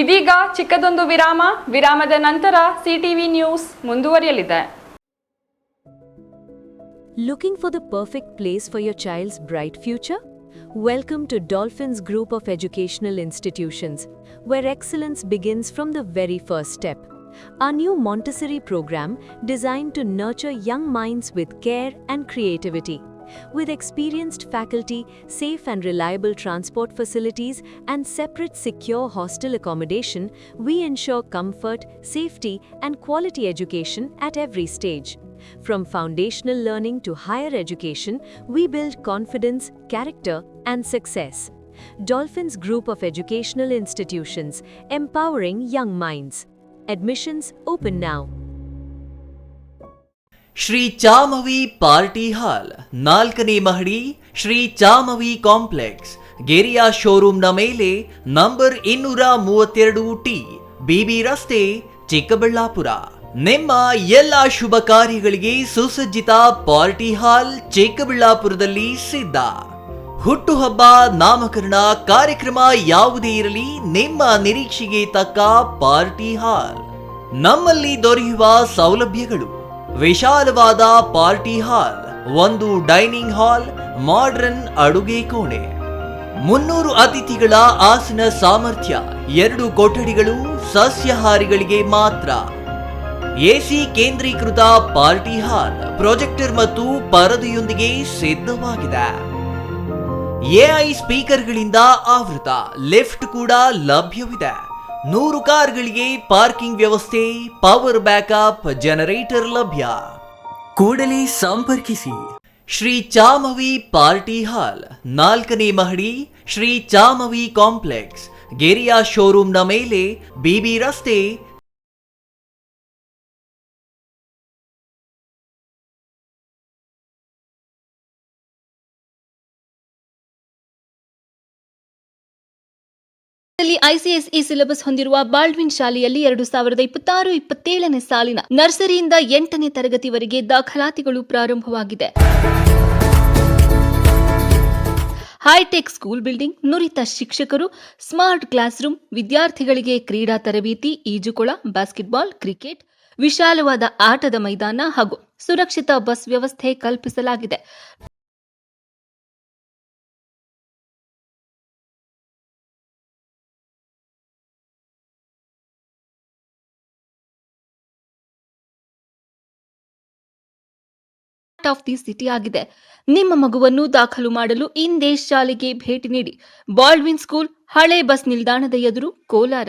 ಇದೀಗ ಚಿಕ್ಕದೊಂದು ವಿರಾಮದ ನಂತರ ಸಿಟಿವಿ ನ್ಯೂಸ್ ಮುಂದುವರಿಯಲಿದೆ. Looking for the perfect place for your child's bright future? Welcome to Dolphins Group of Educational Institutions, where excellence begins from the very first step. Our new Montessori program designed to nurture young minds with care and creativity. With experienced faculty, safe and reliable transport facilities, and separate secure hostel accommodation, we ensure comfort, safety, and quality education at every stage. From foundational learning to higher education, we build confidence, character, and success. Dolphins Group of Educational Institutions, empowering young minds. Admissions open now. Shri Chamavi party hall 4ನೇ ಮಹಡಿ, Shri ಚಾಮವಿ complex, ಗೆರಿಯಾ ಶೋರೂಮ್ನ ಮೇಲೆ, number 232T, Bibi ರಸ್ತೆ, ಚಿಕ್ಕಬಳ್ಳಾಪುರ. ನಿಮ್ಮ ಎಲ್ಲ ಶುಭ ಕಾರ್ಯಗಳಿಗೆ ಸುಸಜ್ಜಿತ party hall ಚಿಕ್ಕಬಳ್ಳಾಪುರದಲ್ಲಿ ಸಿದ್ಧ. ಹುಟ್ಟುಹಬ್ಬ, ನಾಮಕರಣ, ಕಾರ್ಯಕ್ರಮ ಯಾವುದೇ ಇರಲಿ, ನಿಮ್ಮ ನಿರೀಕ್ಷೆಗೆ ತಕ್ಕ ಪಾರ್ಟಿ ಹಾಲ್. ನಮ್ಮಲ್ಲಿ ದೊರೆಯುವ ಸೌಲಭ್ಯಗಳು: ವಿಶಾಲವಾದ party hall, 1 dining hall, modern ಅಡುಗೆ ಕೋಣೆ, 300 ಅತಿಥಿಗಳ ಆಸನ ಸಾಮರ್ಥ್ಯ, 2 ಕೊಠಡಿಗಳು ಸಸ್ಯಾಹಾರಿಗಳಿಗೆ ಮಾತ್ರ. ಎಸಿ ಕೇಂದ್ರೀಕೃತ ಪಾರ್ಟಿ ಹಾಲ್, ಪ್ರೊಜೆಕ್ಟರ್ ಮತ್ತು ಪರದೆಯೊಂದಿಗೆ ಸಿದ್ಧವಾಗಿದೆ. ಎಐ ಸ್ಪೀಕರ್ಗಳಿಂದ ಆವೃತ ಲಿಫ್ಟ್ ಕೂಡ ಲಭ್ಯವಿದೆ. 100 ಕಾರ್ಗಳಿಗೆ ಪಾರ್ಕಿಂಗ್ ವ್ಯವಸ್ಥೆ, ಪವರ್ ಬ್ಯಾಕಪ್ ಜನರೇಟರ್ ಲಭ್ಯ. ಕೂಡಲೇ ಸಂಪರ್ಕಿಸಿ. ಶ್ರೀ ಚಾಮವಿ ಪಾರ್ಟಿ ಹಾಲ್, 4ನೇ ಮಹಡಿ, ಶ್ರೀ ಚಾಮವಿ ಕಾಂಪ್ಲೆಕ್ಸ್, ಗೆರಿಯಾ ಶೋರೂಮ್ನ ಮೇಲೆ, ಬಿಬಿ ರಸ್ತೆ, ಐಸಿಎಸ್ಇ ಸಿಲೆಬಸ್ ಹೊಂದಿರುವ ಬಾಲ್ಡ್ವಿನ್ ಶಾಲೆಯಲ್ಲಿ 2026-27ನೇ ಸಾಲಿನ ನರ್ಸರಿಯಿಂದ 8ನೇ ತರಗತಿವರೆಗೆ ದಾಖಲಾತಿಗಳು ಪ್ರಾರಂಭವಾಗಿದೆ. ಹೈಟೆಕ್ ಸ್ಕೂಲ್ ಬಿಲ್ಡಿಂಗ್, ನುರಿತ ಶಿಕ್ಷಕರು, ಸ್ಮಾರ್ಟ್ ಕ್ಲಾಸ್ ರೂಮ್, ವಿದ್ಯಾರ್ಥಿಗಳಿಗೆ ಕ್ರೀಡಾ ತರಬೇತಿ, ಈಜುಕೊಳ, ಬಾಸ್ಕೆಟ್ಬಾಲ್, ಕ್ರಿಕೆಟ್, ವಿಶಾಲವಾದ ಆಟದ ಮೈದಾನ ಹಾಗೂ ಸುರಕ್ಷಿತ ಬಸ್ ವ್ಯವಸ್ಥೆ ಕಲ್ಪಿಸಲಾಗಿದೆ. ಆಫ್ ದಿ ಸಿಟಿ ಆಗಿದೆ. ನಿಮ್ಮ ಮಗುವನ್ನು ದಾಖಲು ಮಾಡಲು ಇಂದೇ ಶಾಲೆಗೆ ಭೇಟಿ ನೀಡಿ. ಬಾಲ್ಡ್ವಿನ್ ಸ್ಕೂಲ್, ಹಳೆ ಬಸ್ ನಿಲ್ದಾಣದ ಎದುರು, ಕೋಲಾರ.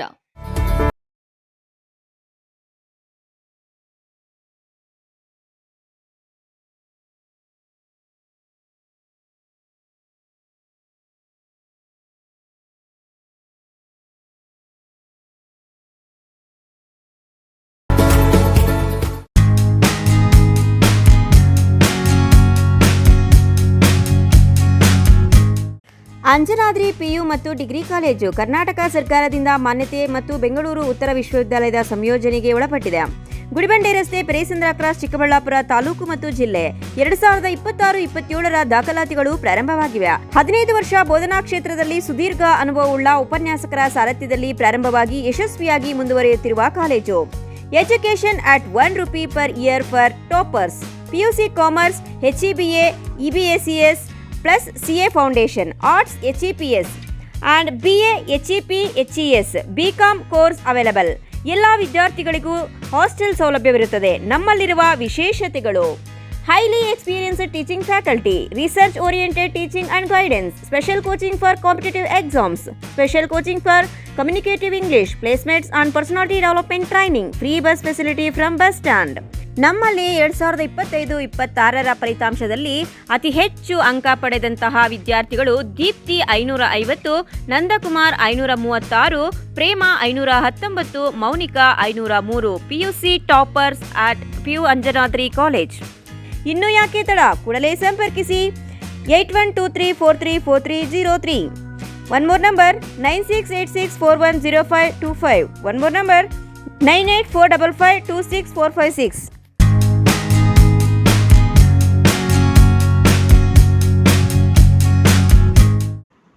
ಅಂಜನಾದ್ರಿ ಪಿಯು ಮತ್ತು ಡಿಗ್ರಿ ಕಾಲೇಜು ಕರ್ನಾಟಕ ಸರ್ಕಾರದಿಂದ ಮಾನ್ಯತೆ ಮತ್ತು ಬೆಂಗಳೂರು ಉತ್ತರ ವಿಶ್ವವಿದ್ಯಾಲಯದ ಸಂಯೋಜನೆಗೆ ಒಳಪಟ್ಟಿದೆ. ಗುಡಿಬಂಡೆ ರಸ್ತೆ, ಪೆರೇಸಂದ್ರ ಕ್ರಾಸ್, ಚಿಕ್ಕಬಳ್ಳಾಪುರ ತಾಲೂಕು ಮತ್ತು ಜಿಲ್ಲೆ. 2026-27ರ ದಾಖಲಾತಿಗಳು ಪ್ರಾರಂಭವಾಗಿವೆ. 15 ವರ್ಷ ಬೋಧನಾ ಕ್ಷೇತ್ರದಲ್ಲಿ ಸುದೀರ್ಘ ಅನುಭವವುಳ್ಳ ಉಪನ್ಯಾಸಕರ ಸಾರಥ್ಯದಲ್ಲಿ ಪ್ರಾರಂಭವಾಗಿ ಯಶಸ್ವಿಯಾಗಿ ಮುಂದುವರಿಯುತ್ತಿರುವ college. Education at ₹1 per year for toppers. PUC Commerce, HEBA, EBACS plus CA Foundation, Arts HEPS and BA HEP HES, BCom course available. ಎಲ್ಲ ವಿದ್ಯಾರ್ಥಿಗಳಿಗೂ ಹಾಸ್ಟೆಲ್ ಸೌಲಭ್ಯವಿರುತ್ತದೆ. ನಮ್ಮಲ್ಲಿರುವ ವಿಶೇಷತೆಗಳು: highly experienced teaching faculty, research oriented teaching and guidance, special coaching for competitive exams, special coaching for communicative English, placements and personality development training, free bus facility from bus stand. ನಮ್ಮಲ್ಲಿ 2025-26ರ ಫಲಿತಾಂಶದಲ್ಲಿ ಅತಿ ಹೆಚ್ಚು ಅಂಕ ಪಡೆದಂತಹ ವಿದ್ಯಾರ್ಥಿಗಳು Deepti 550, Nandakumar 536, Prema 519, Mounika 503. PUC toppers at PU Anjanadri college. ಇನ್ನು ಯಾಕೆ ತಡ, ಕೂಡಲೇ ಸಂಪರ್ಕಿಸಿ 8123434303. One more number 9686410525. One more number 9845526456.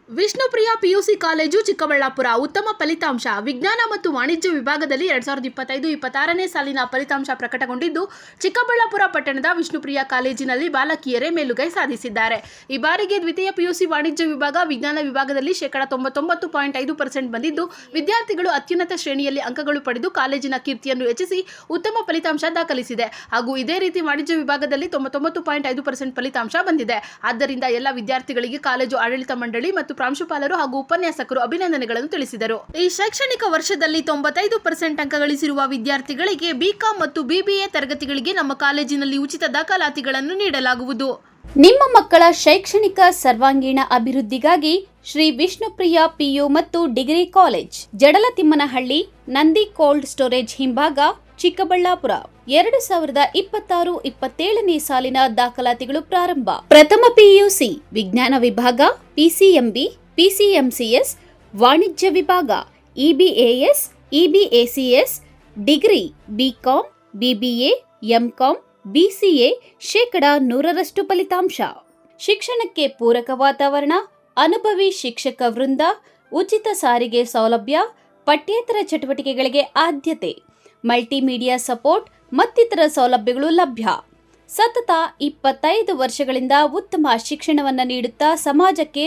Vishnupriya PUC college Chikkaballapur ಉತ್ತಮ ಫಲಿತಾಂಶ. ವಿಜ್ಞಾನ ಮತ್ತು ವಾಣಿಜ್ಯ ವಿಭಾಗದಲ್ಲಿ 2025-26ನೇ ಸಾಲಿನ ಫಲಿತಾಂಶ ಪ್ರಕಟಗೊಂಡಿದ್ದು, ಚಿಕ್ಕಬಳ್ಳಾಪುರ ಪಟ್ಟಣದ ವಿಷ್ಣುಪ್ರಿಯ ಕಾಲೇಜಿನಲ್ಲಿ ಬಾಲಕಿಯರೇ ಮೇಲುಗೈ ಸಾಧಿಸಿದ್ದಾರೆ. ಈ ಬಾರಿಗೆ ದ್ವಿತೀಯ ಪಿಯುಸಿ ವಾಣಿಜ್ಯ ವಿಭಾಗ, ವಿಜ್ಞಾನ ವಿಭಾಗದಲ್ಲಿ 99.5% ಬಂದಿದ್ದು, ವಿದ್ಯಾರ್ಥಿಗಳು ಅತ್ಯುನ್ನತ ಶ್ರೇಣಿಯಲ್ಲಿ ಅಂಕಗಳು ಪಡೆದು ಕಾಲೇಜಿನ ಕೀರ್ತಿಯನ್ನು ಹೆಚ್ಚಿಸಿ ಉತ್ತಮ ಫಲಿತಾಂಶ ದಾಖಲಿಸಿದೆ. ಹಾಗೂ ಇದೇ ರೀತಿ ವಾಣಿಜ್ಯ ವಿಭಾಗದಲ್ಲಿ 99.5% ಫಲಿತಾಂಶ ಬಂದಿದೆ. ಆದ್ದರಿಂದ ಎಲ್ಲ ವಿದ್ಯಾರ್ಥಿಗಳಿಗೆ ಕಾಲೇಜು ಆಡಳಿತ ಮಂಡಳಿ ಮತ್ತು ಪ್ರಾಂಶುಪಾಲರು ಹಾಗೂ ಉಪನ್ಯಾಸಕರು ಅಭಿನಂದನೆಗಳನ್ನು ತಿಳಿಸಿದರು. ಈ ಶೈಕ್ಷಣಿಕ ವರ್ಷದಲ್ಲಿ 95% ಅಂಕ ಗಳಿಸಿರುವ ವಿದ್ಯಾರ್ಥಿಗಳಿಗೆ ಬಿಕಾಂ ಮತ್ತು ಬಿಬಿಎ ತರಗತಿಗಳಿಗೆ ನಮ್ಮ ಕಾಲೇಜಿನಲ್ಲಿ ಉಚಿತ ದಾಖಲಾತಿಗಳನ್ನು ನೀಡಲಾಗುವುದು. ನಿಮ್ಮ ಮಕ್ಕಳ ಶೈಕ್ಷಣಿಕ ಸರ್ವಾಂಗೀಣ ಅಭಿವೃದ್ಧಿಗಾಗಿ ಶ್ರೀ ವಿಷ್ಣುಪ್ರಿಯ ಪಿಯು ಮತ್ತು degree college, Jadalathimmanahalli, Nandi cold storage ಹಿಂಭಾಗ, ಚಿಕ್ಕಬಳ್ಳಾಪುರ. 2026-27ನೇ ಸಾಲಿನ ದಾಖಲಾತಿಗಳು ಪ್ರಾರಂಭ. ಪ್ರಥಮ ಪಿಯುಸಿ ವಿಜ್ಞಾನ ವಿಭಾಗ, ಪಿಸಿಎಂಬಿ, ಪಿಸಿಎಂಸಿಎಸ್, ವಾಣಿಜ್ಯ ವಿಭಾಗ, EBAS, EBACS, degree BCom, BBA, MCom, BCA 100% ಫಲಿತಾಂಶ. ಶಿಕ್ಷಣಕ್ಕೆ ಪೂರಕ ವಾತಾವರಣ, ಅನುಭವಿ ಶಿಕ್ಷಕ ವೃಂದ, ಉಚಿತ ಸಾರಿಗೆ ಸೌಲಭ್ಯ, ಪಠ್ಯೇತರ ಚಟುವಟಿಕೆಗಳಿಗೆ ಆದ್ಯತೆ, ಮಲ್ಟಿಮೀಡಿಯಾ ಸಪೋರ್ಟ್ ಮತ್ತಿತರ ಸೌಲಭ್ಯಗಳು ಲಭ್ಯ. ಸತತ 25 ವರ್ಷಗಳಿಂದ ಉತ್ತಮ ಶಿಕ್ಷಣವನ್ನು ನೀಡುತ್ತಾ ಸಮಾಜಕ್ಕೆ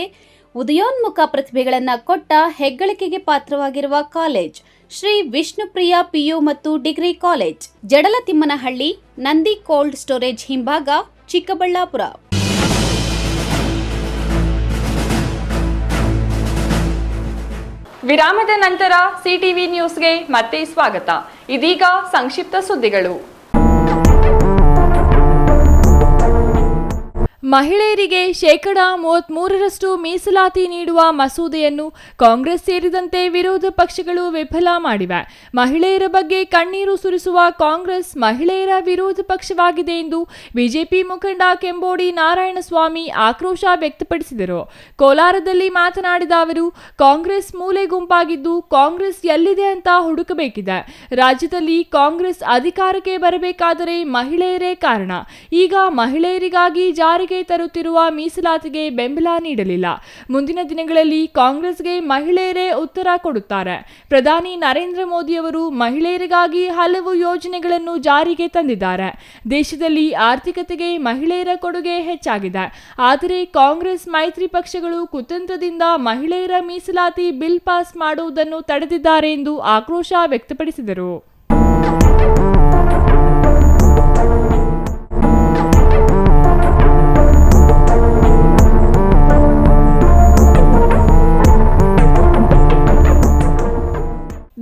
ಉದಯೋನ್ಮುಖ ಪ್ರತಿಭೆಗಳನ್ನು ಕೊಟ್ಟ ಹೆಗ್ಗಳಿಕೆಗೆ ಪಾತ್ರವಾಗಿರುವ ಕಾಲೇಜ್ ಶ್ರೀ ವಿಷ್ಣುಪ್ರಿಯ ಪಿಯು ಮತ್ತು degree college, Jadalathimmanahalli, Nandi cold storage ಹಿಂಭಾಗ, ಚಿಕ್ಕಬಳ್ಳಾಪುರ. ವಿರಾಮದ ನಂತರ ಸಿಟಿವಿ ನ್ಯೂಸ್ಗೆ ಮತ್ತೆ ಸ್ವಾಗತ. ಇದೀಗ ಸಂಕ್ಷಿಪ್ತ ಸುದ್ದಿಗಳು. ಮಹಿಳೆಯರಿಗೆ ಶೇಕಡಾ 33ರಷ್ಟು ಮೀಸಲಾತಿ ನೀಡುವ ಮಸೂದೆಯನ್ನು ಕಾಂಗ್ರೆಸ್ ಸೇರಿದಂತೆ ವಿರೋಧ ಪಕ್ಷಗಳು ವಿಫಲ ಮಾಡಿವೆ. ಮಹಿಳೆಯರ ಬಗ್ಗೆ ಕಣ್ಣೀರು ಸುರಿಸುವ ಕಾಂಗ್ರೆಸ್ ಮಹಿಳೆಯರ ವಿರೋಧ ಪಕ್ಷವಾಗಿದೆ ಎಂದು ಬಿಜೆಪಿ ಮುಖಂಡ ಕೆಂಬೋಡಿ ನಾರಾಯಣಸ್ವಾಮಿ ಆಕ್ರೋಶ ವ್ಯಕ್ತಪಡಿಸಿದರು. ಕೋಲಾರದಲ್ಲಿ ಮಾತನಾಡಿದ ಅವರು, ಕಾಂಗ್ರೆಸ್ ಮೂಲೆ ಗುಂಪಾಗಿದ್ದು ಕಾಂಗ್ರೆಸ್ ಎಲ್ಲಿದೆ ಅಂತ ಹುಡುಕಬೇಕಿದೆ. ರಾಜ್ಯದಲ್ಲಿ ಕಾಂಗ್ರೆಸ್ ಅಧಿಕಾರಕ್ಕೆ ಬರಬೇಕಾದರೆ ಮಹಿಳೆಯರೇ ಕಾರಣ. ಈಗ ಮಹಿಳೆಯರಿಗಾಗಿ ಜಾರಿಗೆ ತರುತ್ತಿರುವ ಮೀಸಲಾತಿಗೆ ಬೆಂಬಲ ನೀಡಲಿಲ್ಲ. ಮುಂದಿನ ದಿನಗಳಲ್ಲಿ ಕಾಂಗ್ರೆಸ್ಗೆ ಮಹಿಳೆಯರೇ ಉತ್ತರ ಕೊಡುತ್ತಾರೆ. ಪ್ರಧಾನಿ ನರೇಂದ್ರ ಮೋದಿ ಅವರು ಮಹಿಳೆಯರಿಗಾಗಿ ಹಲವು ಯೋಜನೆಗಳನ್ನು ಜಾರಿಗೆ ತಂದಿದ್ದಾರೆ. ದೇಶದಲ್ಲಿ ಆರ್ಥಿಕತೆಗೆ ಮಹಿಳೆಯರ ಕೊಡುಗೆ ಹೆಚ್ಚಾಗಿದೆ. ಆದರೆ ಕಾಂಗ್ರೆಸ್ ಮೈತ್ರಿ ಪಕ್ಷಗಳು ಕುತಂತ್ರದಿಂದ ಮಹಿಳೆಯರ ಮೀಸಲಾತಿ ಬಿಲ್ ಪಾಸ್ ಮಾಡುವುದನ್ನು ತಡೆದಿದ್ದಾರೆ ಎಂದು ಆಕ್ರೋಶ ವ್ಯಕ್ತಪಡಿಸಿದರು.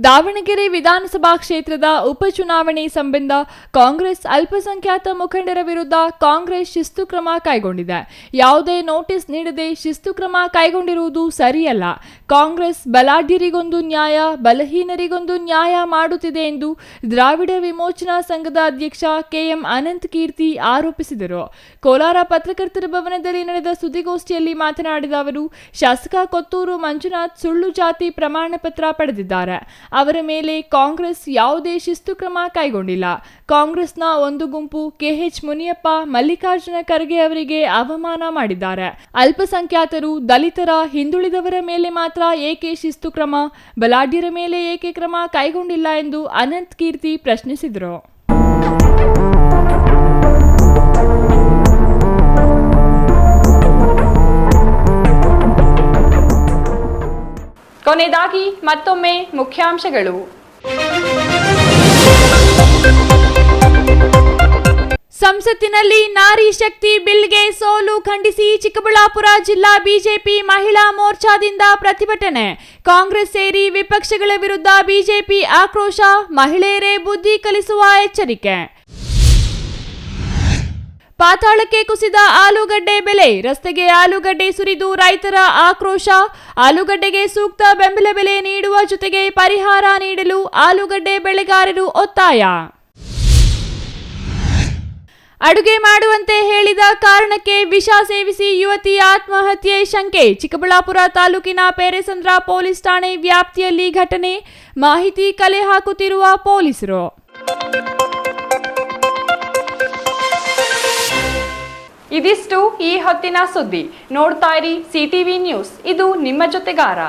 ದಾವಣಗೆರೆ ವಿಧಾನಸಭಾ ಕ್ಷೇತ್ರದ ಉಪಚುನಾವಣೆ ಸಂಬಂಧ ಕಾಂಗ್ರೆಸ್ ಅಲ್ಪಸಂಖ್ಯಾತ ಮುಖಂಡರ ವಿರುದ್ಧ ಕಾಂಗ್ರೆಸ್ ಶಿಸ್ತು ಕ್ರಮ ಕೈಗೊಂಡಿದೆ. ಯಾವುದೇ ನೋಟಿಸ್ ನೀಡದೆ ಶಿಸ್ತು ಕ್ರಮ ಕೈಗೊಂಡಿರುವುದು ಸರಿಯಲ್ಲ. ಕಾಂಗ್ರೆಸ್ ಬಲಾಢ್ಯರಿಗೊಂದು ನ್ಯಾಯ, ಬಲಹೀನರಿಗೊಂದು ನ್ಯಾಯ ಮಾಡುತ್ತಿದೆ ಎಂದು ದ್ರಾವಿಡ ವಿಮೋಚನಾ ಸಂಘದ ಅಧ್ಯಕ್ಷ ಕೆಎಂ ಅನಂತ್ ಕೀರ್ತಿ ಆರೋಪಿಸಿದರು. ಕೋಲಾರ ಪತ್ರಕರ್ತರ ಭವನದಲ್ಲಿ ನಡೆದ ಸುದ್ದಿಗೋಷ್ಠಿಯಲ್ಲಿ ಮಾತನಾಡಿದ ಅವರು, ಶಾಸಕ ಕೊತ್ತೂರು ಮಂಜುನಾಥ್ ಸುಳ್ಳು ಜಾತಿ ಪ್ರಮಾಣ ಪತ್ರ ಪಡೆದಿದ್ದಾರೆ. ಅವರ ಮೇಲೆ ಕಾಂಗ್ರೆಸ್ ಯಾವುದೇ ಶಿಸ್ತು ಕ್ರಮ ಕೈಗೊಂಡಿಲ್ಲ. ಕಾಂಗ್ರೆಸ್ನ ಒಂದು ಗುಂಪು ಕೆಎಚ್ ಮುನಿಯಪ್ಪ, ಮಲ್ಲಿಕಾರ್ಜುನ ಖರ್ಗೆ ಅವರಿಗೆ ಅವಮಾನ ಮಾಡಿದ್ದಾರೆ. ಅಲ್ಪಸಂಖ್ಯಾತರು, ದಲಿತರ, ಹಿಂದುಳಿದವರ ಮೇಲೆ ಮಾತ್ರ ಏಕೆ ಶಿಸ್ತು ಕ್ರಮ, ಬಲಾಢ್ಯರ ಮೇಲೆ ಏಕೆ ಕ್ರಮ ಕೈಗೊಂಡಿಲ್ಲ ಎಂದು ಅನಂತ್ ಕೀರ್ತಿ ಪ್ರಶ್ನಿಸಿದರು. ಕೊನೆಯದಾಗಿ ಮತ್ತೊಮ್ಮೆ ಮುಖ್ಯಾಂಶಗಳು. ಸಂಸತ್ತಿನಲ್ಲಿ ನಾರಿ ಶಕ್ತಿ ಬಿಲ್ಗೆ ಸೋಲು ಖಂಡಿಸಿ ಚಿಕ್ಕಬಳ್ಳಾಪುರ ಜಿಲ್ಲಾ ಬಿಜೆಪಿ ಮಹಿಳಾ ಮೋರ್ಚಾದಿಂದ ಪ್ರತಿಭಟನೆ. ಕಾಂಗ್ರೆಸ್ ಸೇರಿ ವಿಪಕ್ಷಗಳ ವಿರುದ್ಧ ಬಿಜೆಪಿ ಆಕ್ರೋಶ, ಮಹಿಳೆಯರೇ ಬುದ್ಧಿ ಕಲಿಸುವ ಎಚ್ಚರಿಕೆ. ಪಾತಾಳಕ್ಕೆ ಕುಸಿದ ಆಲೂಗಡ್ಡೆ ಬೆಲೆ, ರಸ್ತೆಗೆ ಆಲೂಗಡ್ಡೆ ಸುರಿದು ರೈತರ ಆಕ್ರೋಶ. ಆಲೂಗಡ್ಡೆಗೆ ಸೂಕ್ತ ಬೆಂಬಲ ಬೆಲೆ ನೀಡುವ ಜೊತೆಗೆ ಪರಿಹಾರ ನೀಡಲು ಆಲೂಗಡ್ಡೆ ಬೆಳೆಗಾರರು ಒತ್ತಾಯ. ಅಡುಗೆ ಮಾಡುವಂತೆ ಹೇಳಿದ ಕಾರಣಕ್ಕೆ ವಿಷ ಸೇವಿಸಿ ಯುವತಿ ಆತ್ಮಹತ್ಯೆ ಶಂಕೆ. ಚಿಕ್ಕಬಳ್ಳಾಪುರ ತಾಲೂಕಿನ ಪೇರೆಸಂದ್ರ ಪೊಲೀಸ್ ಠಾಣೆ ವ್ಯಾಪ್ತಿಯಲ್ಲಿ ಘಟನೆ. ಮಾಹಿತಿ ಕಲೆ ಹಾಕುತ್ತಿರುವ ಪೊಲೀಸರು. ಇದಿಷ್ಟು ಈ ಹೊತ್ತಿನ ಸುದ್ದಿ. ನೋಡ್ತಾ ಇರಿ ಸಿಟಿವಿ ನ್ಯೂಸ್, ಇದು ನಿಮ್ಮ ಜೊತೆಗಾರ.